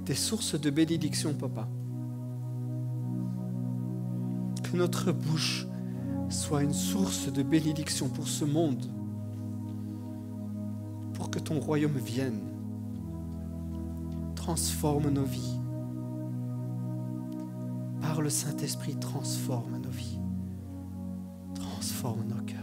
des sources de bénédiction, Papa. Que notre bouche soit une source de bénédiction pour ce monde, pour que ton royaume vienne, transforme nos vies. Par le Saint-Esprit, transforme nos vies, transforme nos cœurs.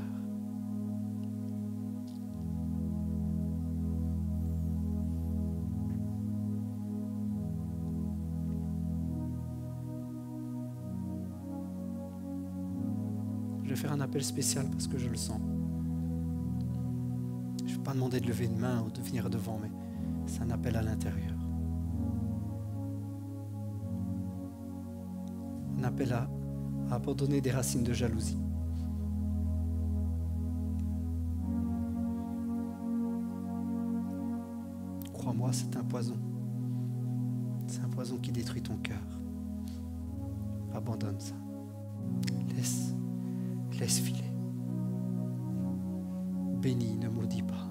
Je vais faire un appel spécial parce que je le sens. Je ne vais pas demander de lever une main ou de venir devant, mais c'est un appel à l'intérieur. Un appel à abandonner des racines de jalousie. Crois-moi, c'est un poison. C'est un poison qui détruit ton cœur. Abandonne ça. Laisse filer. Bénis, ne maudis pas.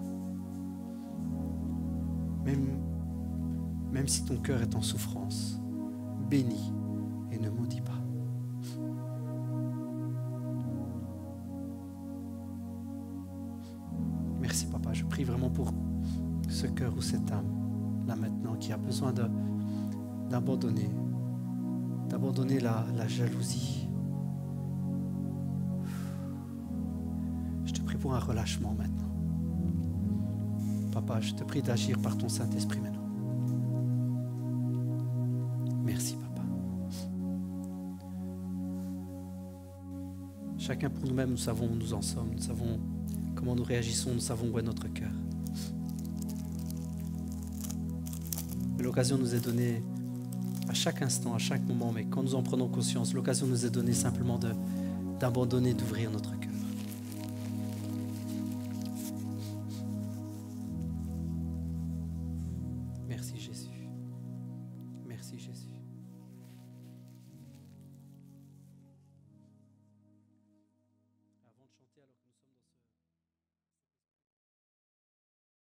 Même si ton cœur est en souffrance, bénis et ne maudis pas. Merci, Papa. Je prie vraiment pour ce cœur ou cette âme, là maintenant, qui a besoin d'abandonner la jalousie. Pour un relâchement maintenant. Papa, je te prie d'agir par ton Saint-Esprit maintenant. Merci, Papa. Chacun pour nous-mêmes, nous savons où nous en sommes, nous savons comment nous réagissons, nous savons où est notre cœur. Mais l'occasion nous est donnée à chaque instant, à chaque moment, mais quand nous en prenons conscience, l'occasion nous est donnée simplement d'abandonner, d'ouvrir notre cœur. Merci Jésus.